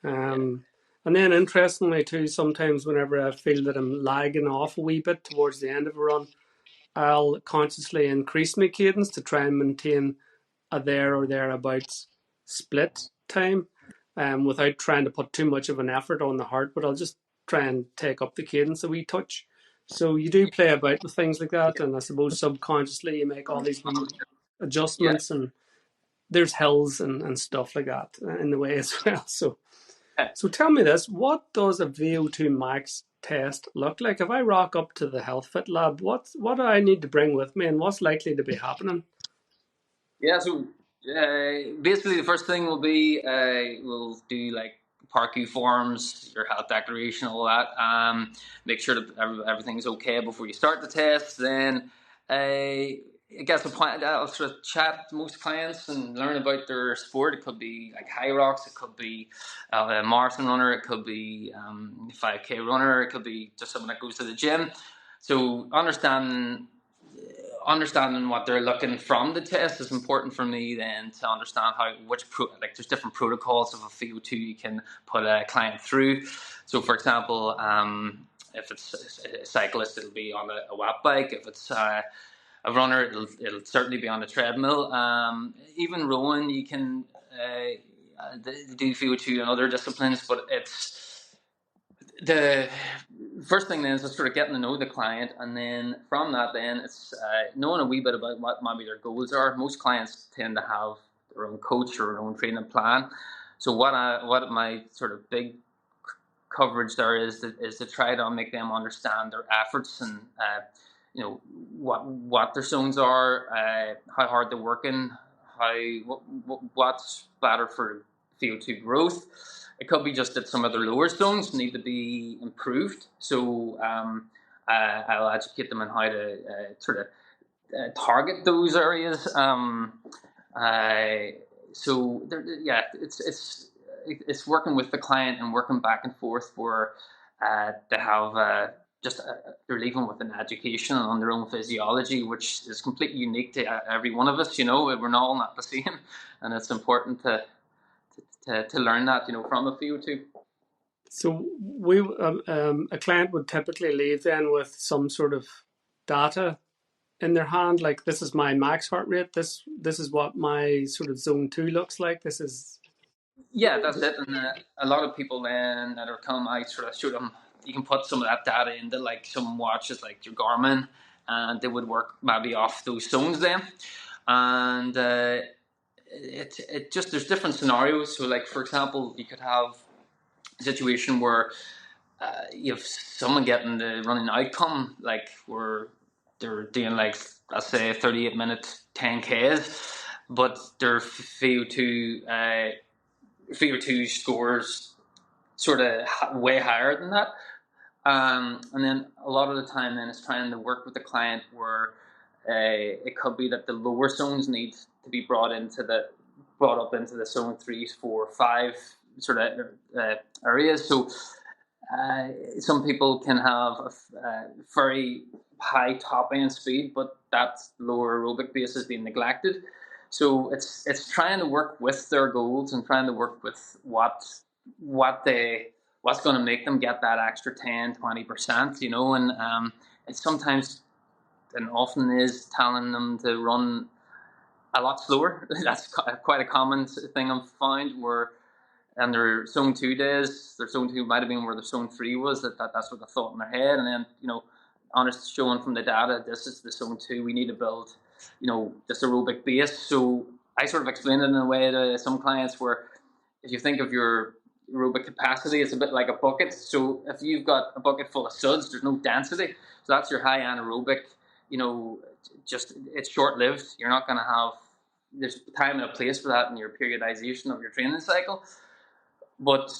And then interestingly too, sometimes whenever I feel that I'm lagging off a wee bit towards the end of a run, I'll consciously increase my cadence to try and maintain a there or thereabouts split time, without trying to put too much of an effort on the heart, but I'll just try and take up the cadence a wee touch. So you do play about with things like that, and I suppose subconsciously you make all these wee yeah. adjustments, and there's hills and stuff like that in the way as well. So tell me this, what does a VO2 Max test look like? If I rock up to the Health Fit Lab, what do I need to bring with me, and what's likely to be happening? Yeah, so basically the first thing will be we'll do like parkour forms, your health declaration, all that. Make sure that everything's okay before you start the test. Then I guess I'll sort of chat to most clients and learn about their sport. It could be like high rocks, it could be a marathon runner, it could be 5K runner, it could be just someone that goes to the gym. So understanding what they're looking from the test is important for me, then to understand there's different protocols of a VO2 you can put a client through. So for example, if it's a cyclist, it'll be on a WAP bike. If it's a runner, it'll certainly be on a treadmill. Even rowing, you can they do VO2 and other disciplines, but it's the first thing then is sort of getting to know the client, and then from that then it's knowing a wee bit about what maybe their goals are. Most clients tend to have their own coach or their own training plan. So what my sort of big coverage there is to try to make them understand their efforts and what their zones are, how hard they're working, what's better for VO2 growth. It could be just that some of their lower zones need to be improved. So I'll educate them on how to sort of target those areas. So yeah, it's working with the client and working back and forth where they have they're leaving with an education on their own physiology, which is completely unique to every one of us. We're all not the same, and it's important to learn that from a VO2. So a client would typically leave then with some sort of data in their hand, like this is my max heart rate, this is what my sort of zone 2 looks like, this is... Yeah, that's it. And a lot of people then that are coming, I sort of show them, you can put some of that data into like some watches like your Garmin, and they would work maybe off those zones then. And it just, there's different scenarios. So like, for example, you could have a situation where you have someone getting the running outcome, like where they're doing like, let's say 38-minute 10Ks, but their VO2 scores sort of way higher than that. And then a lot of the time then it's trying to work with the client where it could be that the lower zones need to be brought up into the zone 3, 4, 5 sort of areas. So some people can have a very high top end speed, but that lower aerobic base is being neglected. So it's trying to work with their goals and trying to work with what's going to make them get that extra 10-20%, and it sometimes and often is telling them to run a lot slower. That's quite a common thing I've found, where and their zone 2 days, their zone 2 might have been where their zone 3 was, that's what they thought in their head, and then honest showing from the data, this is the zone 2, we need to build this aerobic base. So I sort of explain it in a way to some clients where if you think of your aerobic capacity, it's a bit like a bucket. So if you've got a bucket full of suds, there's no density. So that's your high anaerobic, just it's short-lived. You're not going to have, there's a time and a place for that in your periodization of your training cycle. But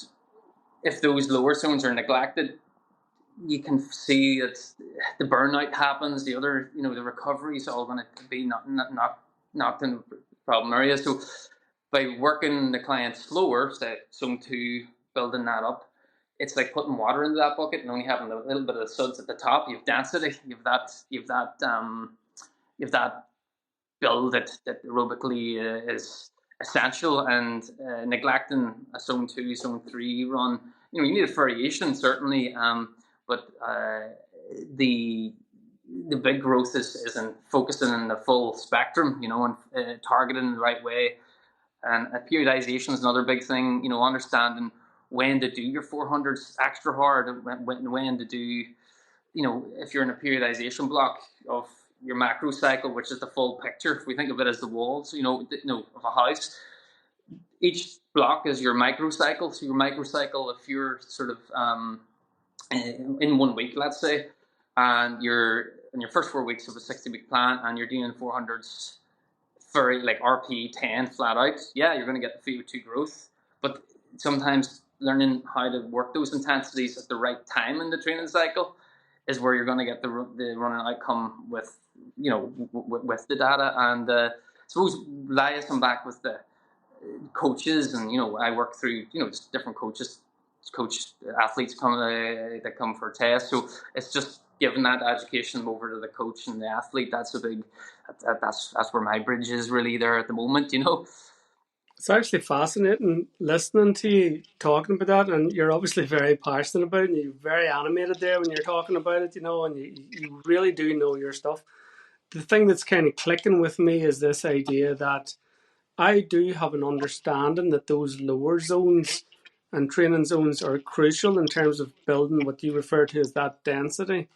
if those lower zones are neglected, you can see that the burnout happens. The other, the recovery is all going to be not in the problem area. So by working the client slower, say zone 2, building that up, it's like putting water into that bucket and only having a little bit of the suds at the top. You have density. You have that build that aerobically is essential, and neglecting a zone 2, zone 3 run. You need a variation certainly. But the big growth is in focusing on the full spectrum, and targeting in the right way. And periodization is another big thing, understanding when to do your 400s extra hard, and when to do, if you're in a periodization block of your macro cycle, which is the full picture. If we think of it as the walls, of a house, each block is your micro cycle. So your micro cycle, if you're sort of in 1 week, let's say, and you're in your first 4 weeks of a 60-week plan, and you're doing 400s very like RP 10 flat out, yeah, you're going to get the VO2 growth. But sometimes learning how to work those intensities at the right time in the training cycle is where you're going to get the running outcome with with the data. And suppose liaison back with the coaches, and I work through just different coach athletes that come for tests. So it's just giving that education over to the coach and the athlete. That's where my bridge is really there at the moment. It's actually fascinating listening to you talking about that, and you're obviously very passionate about it, and you're very animated there when you're talking about it, and you really do know your stuff. The thing that's kind of clicking with me is this idea that I do have an understanding that those lower zones and training zones are crucial in terms of building what you refer to as that density.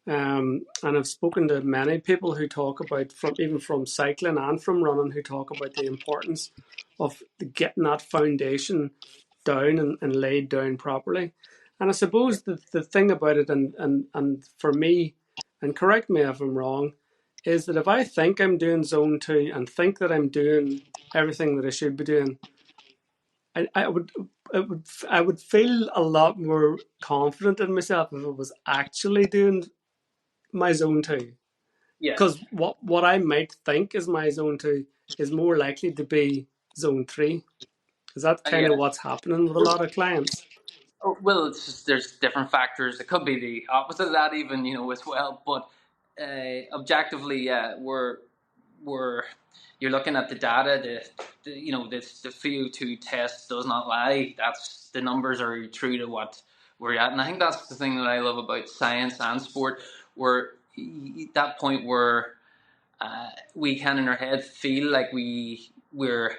And I've spoken to many people who talk about, from cycling and from running, who talk about the importance of getting that foundation down and laid down properly. And I suppose the thing about it, and for me, and correct me if I'm wrong, is that if I think I'm doing zone two and think that I'm doing everything that I should be doing, I would I would feel a lot more confident in myself if I was actually doing my zone two. Yeah, Because what I might think is my zone two is more likely to be zone three. Is that kind yeah. of what's happening with a lot of clients? Oh, well, it's just, there's different factors. It could be the opposite of that, even as well. But objectively, yeah, we're you're looking at the data. The VO2 test does not lie. That's the numbers are true to what we're at, and I think that's the thing that I love about science and sport. We're at that point where we can in our head feel like we're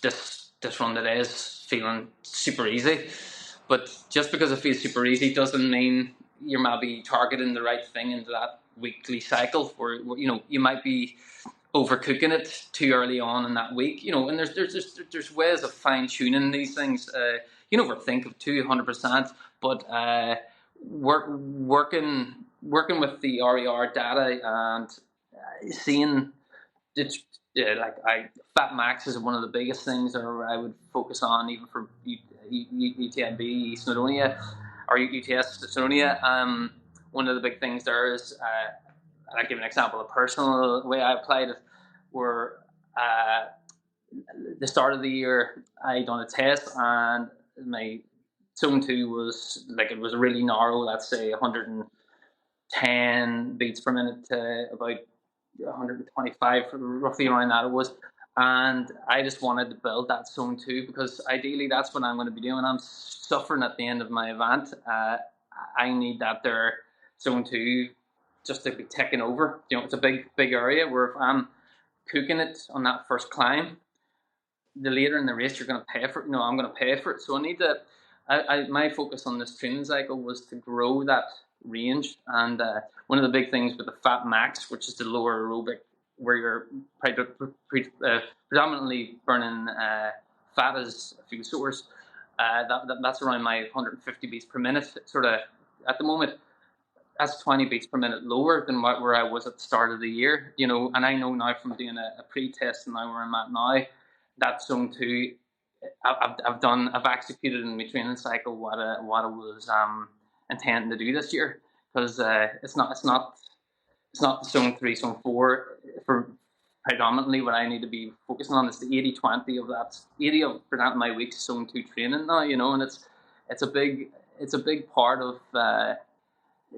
this run today is feeling super easy, but just because it feels super easy doesn't mean you're maybe targeting the right thing into that weekly cycle where you might be overcooking it too early on in that week. And there's ways of fine tuning these things. You never think of 200%, but working with the RER data and seeing it's Fat Max is one of the biggest things that I would focus on, even for UTMB Snowdonia or UTS Snowdonia. One of the big things there is, I'll give an example, a personal way I applied it, where the start of the year I done a test and my zone two was like, it was really narrow, let's say 110 beats per minute to about 125, roughly around that it was. And I just wanted to build that zone two because ideally that's what I'm going to be doing. I'm suffering at the end of my event. I need that there zone two just to be taken over. It's a big area where if I'm cooking it on that first climb, the later in the race you're going to pay for it. I'm going to pay for it. So I need to. My focus on this training cycle was to grow that range. And one of the big things with the Fat Max, which is the lower aerobic, where you're predominantly burning fat as a fuel source, that's around my 150 beats per minute. Sort of at the moment, that's 20 beats per minute lower than where I was at the start of the year. And I know now from doing a pre-test and now where I'm at now, that zone two, I've executed in my training cycle what I was intending to do this year, because it's not zone three, zone four for predominantly what I need to be focusing on. It's the 80-20 of that. 80 of my week's zone two training now, and it's a big part of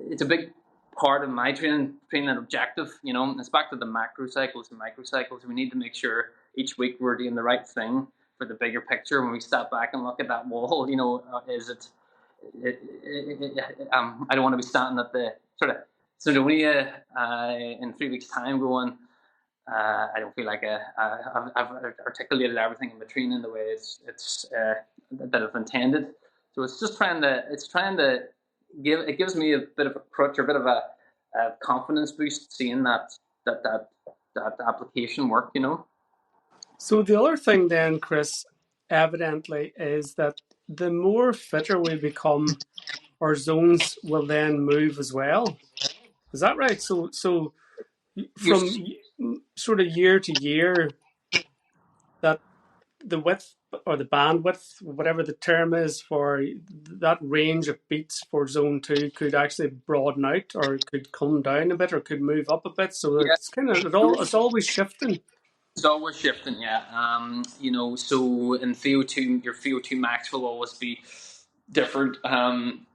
it's a big part of my training objective. It's back to the macro cycles and micro cycles. We need to make sure each week we're doing the right thing for the bigger picture. When we step back and look at that wall, is it I don't want to be standing at the sort of Snowdonia in 3 weeks' time going, I don't feel like I've articulated everything in the training the way it's that I've intended. So it's just trying to gives me a bit of a crutch or a bit of a confidence boost seeing that application work. So the other thing then, Chris, evidently, is that the more fitter we become, our zones will then move as well. Is that right? So from sort of year to year, that the width or the bandwidth, whatever the term is for that range of beats for zone two, could actually broaden out, or could come down a bit, or could move up a bit. So Yeah. it's kind of it's always shifting. It's always shifting, yeah. So in VO2, your VO2 max will always be different, and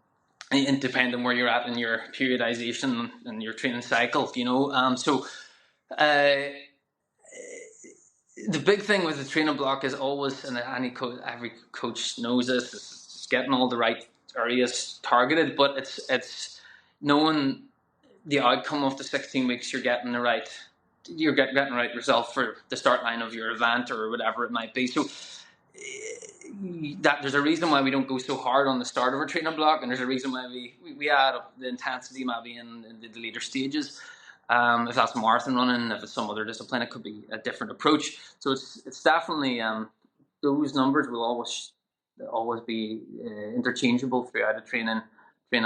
depending where you're at in your periodization and your training cycle. So the big thing with the training block is always, and every coach knows this, is getting all the right areas targeted. But it's knowing the outcome of the 16 weeks you're getting the right you're getting right yourself for the start line of your event or whatever it might be. So that there's a reason why we don't go so hard on the start of our training block, and there's a reason why we add up the intensity maybe in the later stages. If that's marathon running, if it's some other discipline, it could be a different approach. So it's definitely those numbers will always be interchangeable throughout a training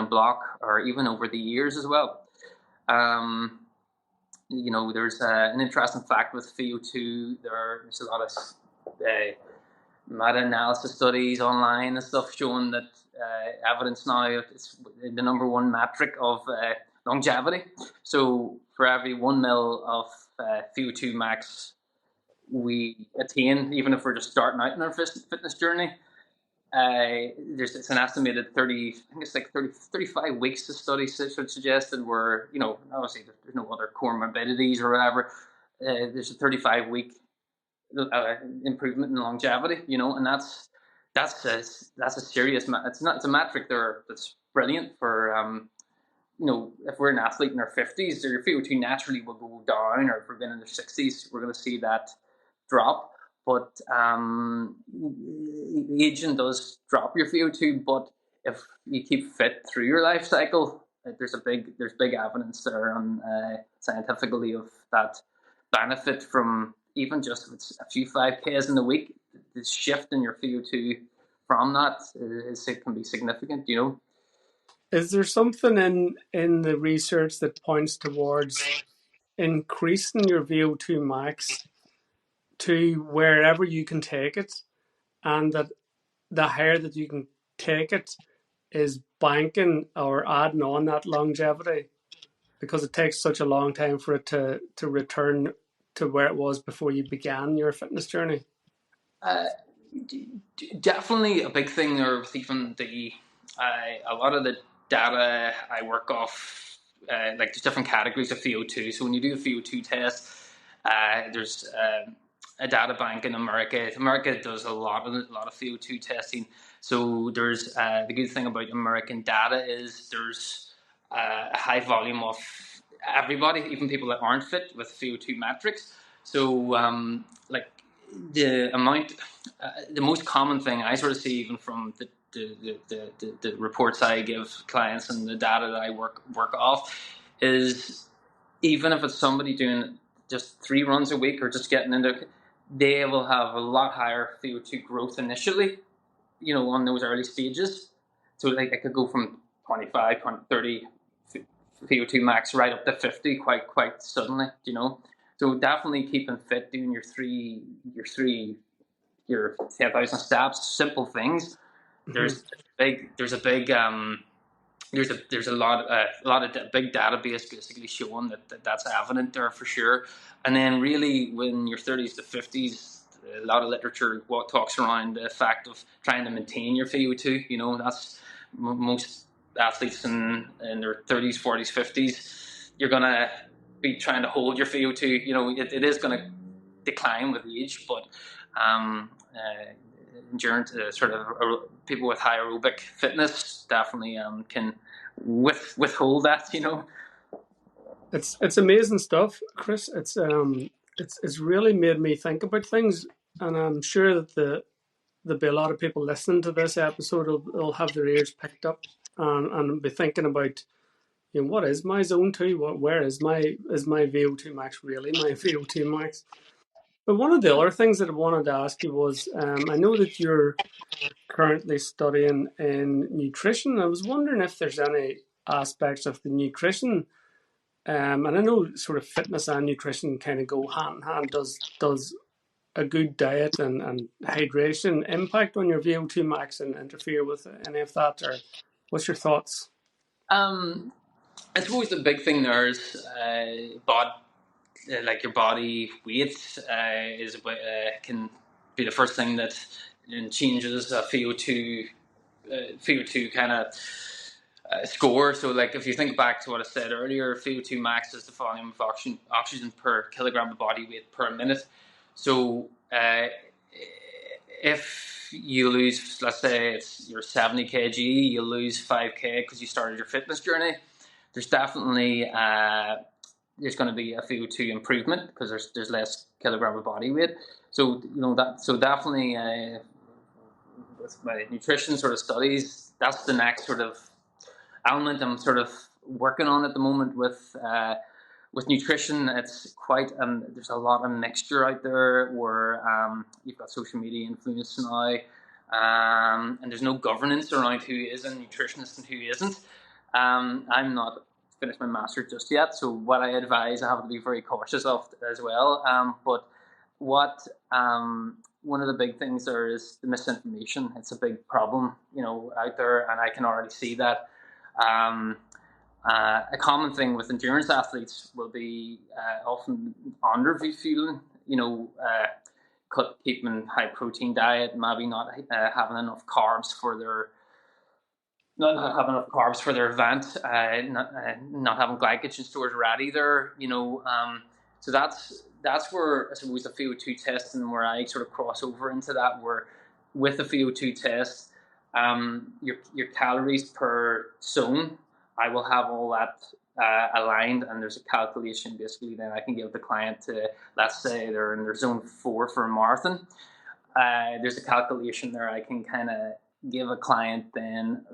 block, or even over the years as well. There's an interesting fact with VO2. There's a lot of meta-analysis studies online and stuff showing that evidence now it's the number one metric of longevity. So for every 1 mil of VO2 max we attain, even if we're just starting out in our fitness journey, it's an estimated 35 weeks the study suggested, where obviously there's no other comorbidities or whatever. There's a 35-week improvement in longevity, and that's a serious. It's a metric there that's brilliant for if we're an athlete in our 50s, your VO2 naturally will go down, or if we're in our 60s, we're going to see that drop. But aging does drop your VO2. But if you keep fit through your life cycle, there's big evidence there on scientifically of that benefit from even just a few 5Ks in the week. The shift in your VO2 from that can be significant. Is there something in the research that points towards increasing your VO2 max to wherever you can take it, and that the higher that you can take it is banking or adding on that longevity, because it takes such a long time for it to return to where it was before you began your fitness journey? Definitely a big thing there with even a lot of the data I work off, like there's different categories of VO2. So when you do a VO2 test, there's a data bank in America. America does a lot of VO2 testing. So there's the good thing about American data is there's a high volume of everybody, even people that aren't fit, with VO2 metrics. So the amount, the most common thing I sort of see, even from the reports I give clients and the data that I work off, is even if it's somebody doing just 3 runs a week or just getting into, they will have a lot higher VO2 growth initially, on those early stages. So like I could go from 25, 30 VO2 max right up to 50 quite suddenly, So definitely keeping fit, doing your 10,000 steps, simple things. There's a lot of big database basically showing that's evident there for sure. And then really when your 30s to 50s, a lot of literature talks around the fact of trying to maintain your VO2. That's most athletes in their 30s, 40s, 50s. You're gonna be trying to hold your VO2. It is going to decline with age, but endurance, sort of people with high aerobic fitness definitely can withhold that. It's amazing stuff, Chris. It's really made me think about things, and I'm sure that there'll be a lot of people listening to this episode will have their ears picked up and be thinking about, what is my zone 2? Where is my VO2 max really my VO2 max? But one of the other things that I wanted to ask you was, I know that you're currently studying in nutrition. I was wondering if there's any aspects of the nutrition, and I know sort of fitness and nutrition kind of go hand in hand. Does a good diet and hydration impact on your VO2 max and interfere with any of that, or what's your thoughts? I suppose the big thing there is like your body weight can be the first thing that changes a VO2 kind of score. So like if you think back to what I said earlier, VO2 max is the volume of oxygen per kilogram of body weight per minute. So if you lose, let's say you're 70 kg, you lose 5k because you started your fitness journey. There's definitely there's going to be a VO2 improvement because there's less kilogram of body weight. So definitely with my nutrition sort of studies, that's the next sort of element I'm sort of working on at the moment with nutrition. It's quite there's a lot of mixture out there where you've got social media influence now, and there's no governance around who is a nutritionist and who isn't. I'm not finished my master's just yet, so what I advise I have to be very cautious of as well. But what one of the big things there is the misinformation. It's a big problem, out there, and I can already see that. A common thing with endurance athletes will be often underfueling, keeping high protein diet, maybe not having enough carbs for their event, not having glycogen stores ready there, so that's where I suppose the VO2 test and where I sort of cross over into that, where with the VO2 test, your calories per zone, I will have all that aligned, and there's a calculation basically then I can give the client to, let's say they're in their zone 4 for a marathon. There's a calculation there I can kind of give a client then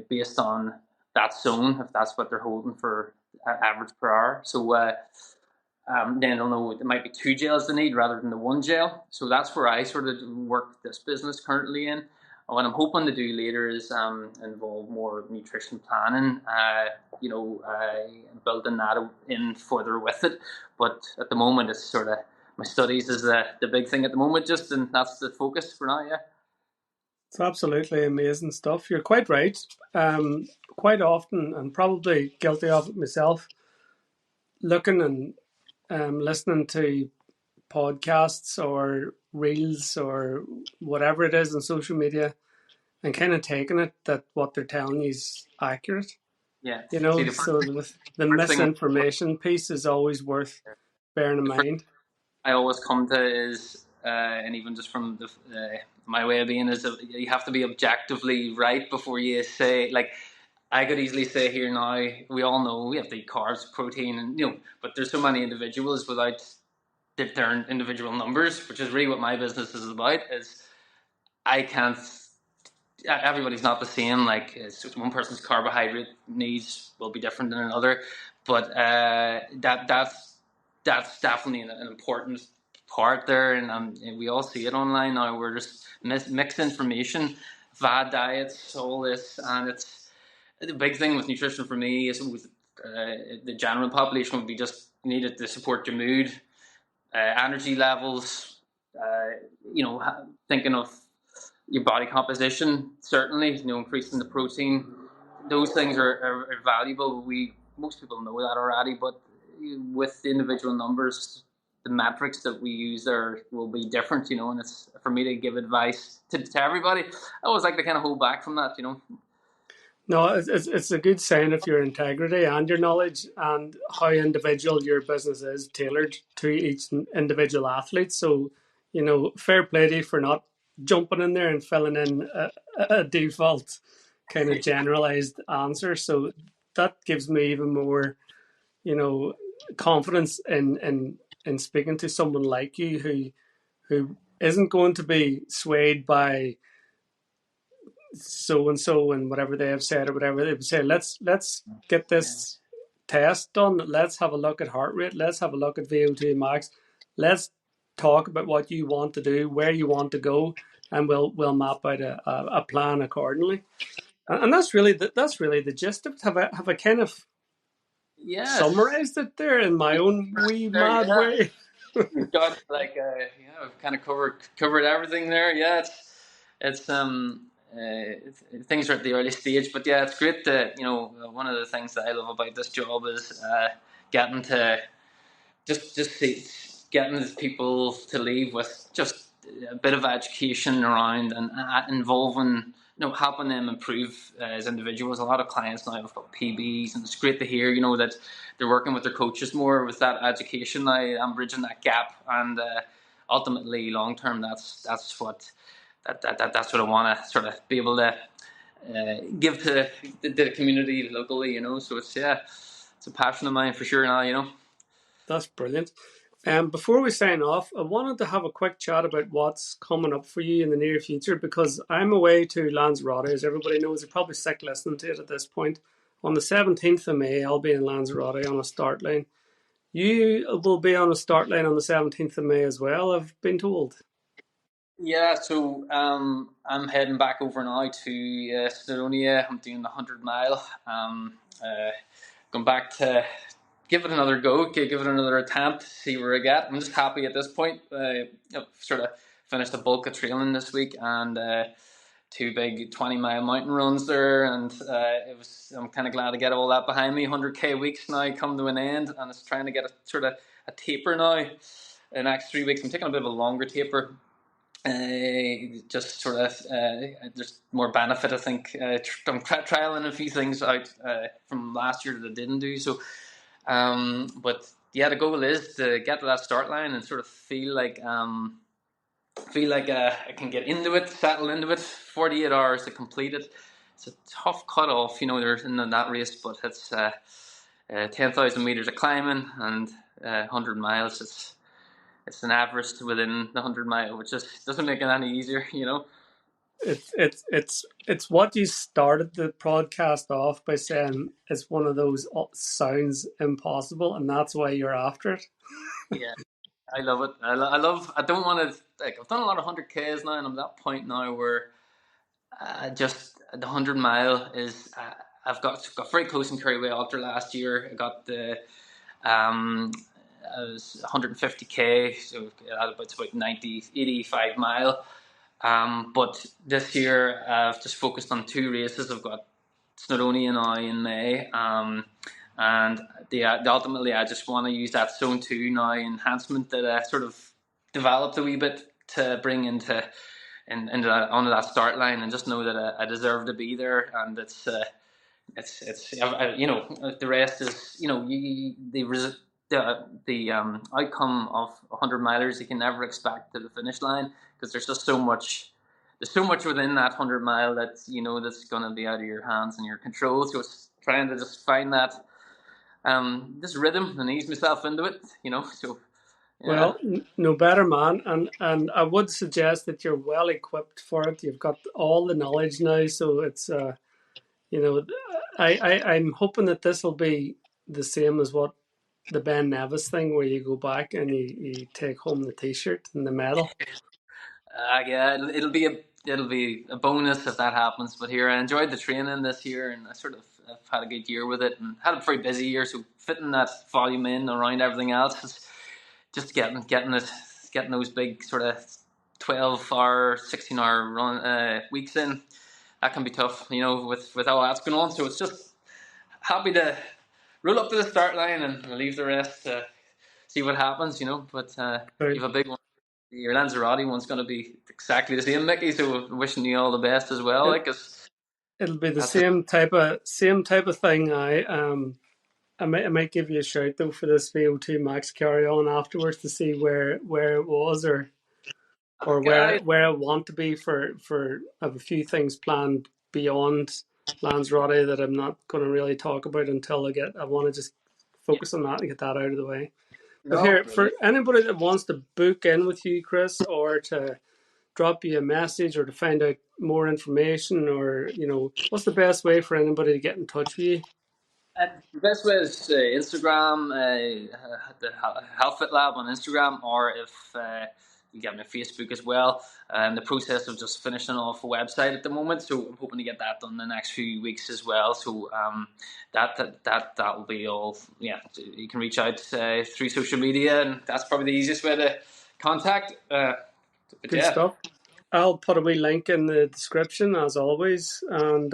based on that zone, if that's what they're holding for average per hour. So then they'll know it might be 2 gels they need rather than the 1 gel. So that's where I sort of work this business currently in. And what I'm hoping to do later is involve more nutrition planning, building that in further with it. But at the moment, it's sort of my studies is the big thing at the moment, and that's the focus for now, yeah. It's absolutely amazing stuff. You're quite right. Quite often, and probably guilty of it myself, looking and listening to podcasts or reels or whatever it is on social media, and kind of taking it that what they're telling you is accurate. Yeah. So the misinformation piece is always worth bearing in mind. I always come to is, and even just from my way of being, is that you have to be objectively right before you say, like, I could easily say here now, we all know we have to eat carbs, protein, and but there's so many individuals without their individual numbers, which is really what my business is about. Is I can't. Everybody's not the same. Like, one person's carbohydrate needs will be different than another, but that's definitely an important part there, and we all see it online now. We're just mixed information, fad diets, all this, and it's the big thing with nutrition for me is with the general population would be just needed to support your mood, energy levels, thinking of your body composition, certainly, increasing the protein. Those things are valuable. Most people know that already, but with the individual numbers, the metrics that we use there will be different, and it's for me to give advice to everybody. I always like to kind of hold back from that, No, it's a good sign of your integrity and your knowledge and how individual your business is tailored to each individual athlete. So, fair play to you for not jumping in there and filling in a default kind of generalized answer. So that gives me even more, confidence in speaking to someone like you who isn't going to be swayed by so and whatever they have said or whatever they would say. Let's get this test done. Let's have a look at heart rate. Let's have a look at VO2 max. Let's talk about what you want to do, where you want to go, and we'll map out a plan accordingly. And that's really the gist of it. Have I kind of summarized it there in my own wee mad way? You've got we've kind of covered everything there. Yeah, it's things are at the early stage, but yeah, it's great that one of the things that I love about this job is getting to getting people to leave with just a bit of education around and involving, helping them improve as individuals. A lot of clients now have got PBs, and it's great to hear, that they're working with their coaches more with that education. I'm bridging that gap, and ultimately, long term, that's what I want to sort of be able to give to the community locally. So it's a passion of mine for sure now. That's brilliant. Before we sign off, I wanted to have a quick chat about what's coming up for you in the near future, because I'm away to Lanzarote, as everybody knows. You're probably sick listening to it at this point. On the 17th of May, I'll be in Lanzarote on a start line. You will be on a start line on the 17th of May as well, I've been told. Yeah, so I'm heading back over now to Snowdonia. I'm doing the 100 mile. Going back to give it another go, give it another attempt, see where I get. I'm just happy at this point. I've sort of finished a bulk of training this week and two big 20-mile mountain runs there, and I'm kind of glad to get all that behind me. 100k weeks now come to an end, and it's trying to get a sort of a taper now. In the next 3 weeks, I'm taking a bit of a longer taper. Just sort of there's more benefit, I think. I'm trialing a few things out from last year that I didn't do. So, but yeah, the goal is to get to that start line and sort of feel like I can get into it, settle into it. 48 hours to complete it. It's a tough cutoff, there's in that race, but it's 10,000 meters of climbing and 100 miles. It's an Everest within the 100 mile, which just doesn't make it any easier, It's what you started the podcast off by saying. It's one of those sounds impossible, and that's why you're after it. Yeah, I love it. I don't want to, I've done a lot of 100Ks now, and I'm at that point now where just the 100 mile is, I've got very close in Kerryway Ultra last year. I got the, I was 150k, so it's about 85 mile. But this year I've just focused on two races. I've got Snowdonia now in May, and ultimately I just want to use that Zone 2 now enhancement that I sort of developed a wee bit to bring onto that start line, and just know that I deserve to be there, and it's the rest is the outcome of 100 milers you can never expect to the finish line, because there's just so much within that 100 mile that that's going to be out of your hands and your control. So it's trying to just find that this rhythm and ease myself into it, so yeah. Well, no better, man. And I would suggest that you're well equipped for it. You've got all the knowledge now, so it's I'm hoping that this will be the same as what the Ben Nevis thing, where you go back and you take home the T-shirt and the medal. Yeah, it'll be a bonus if that happens. But here, I enjoyed the training this year, and I've had a good year with it, and had a very busy year. So fitting that volume in around everything else is just getting those big sort of 12-hour, 16-hour run weeks in. That can be tough, with all that's going on. So it's just happy to roll up to the start line and leave the rest to see what happens, But you have a big one. Your Lanzarote one's going to be exactly the same, Mickey. So wishing you all the best as well. It'll be the same type of thing. I might give you a shout though for this VO2 Max carry on afterwards to see where it was, or where I want to be for I have a few things planned beyond Lanzarote that I'm not going to really talk about until I want to just focus on that and get that out of the way. But here, for anybody that wants to book in with you, Chris, or to drop you a message or to find out more information, or what's the best way for anybody to get in touch with you? The best way is Instagram, the Health Fit Lab on Instagram, or if you get me on Facebook as well. I'm in the process of just finishing off a website at the moment, so I'm hoping to get that done in the next few weeks as well. So that will be all. Yeah, you can reach out through social media, and that's probably the easiest way to contact. Good stuff. I'll put a wee link in the description as always, and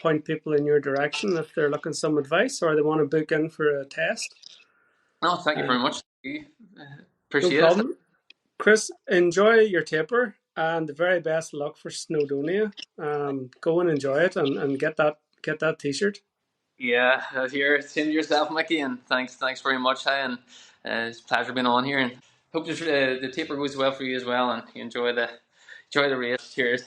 point people in your direction if they're looking some advice or they want to book in for a test. No, thank you very much. Appreciate no problem. Chris, enjoy your taper and the very best luck for Snowdonia. Go and enjoy it and get that T-shirt. Yeah, here, same to yourself, Mickey, and thanks very much. And it's a pleasure being on here, and hope the taper goes well for you as well, and you enjoy the race. Cheers.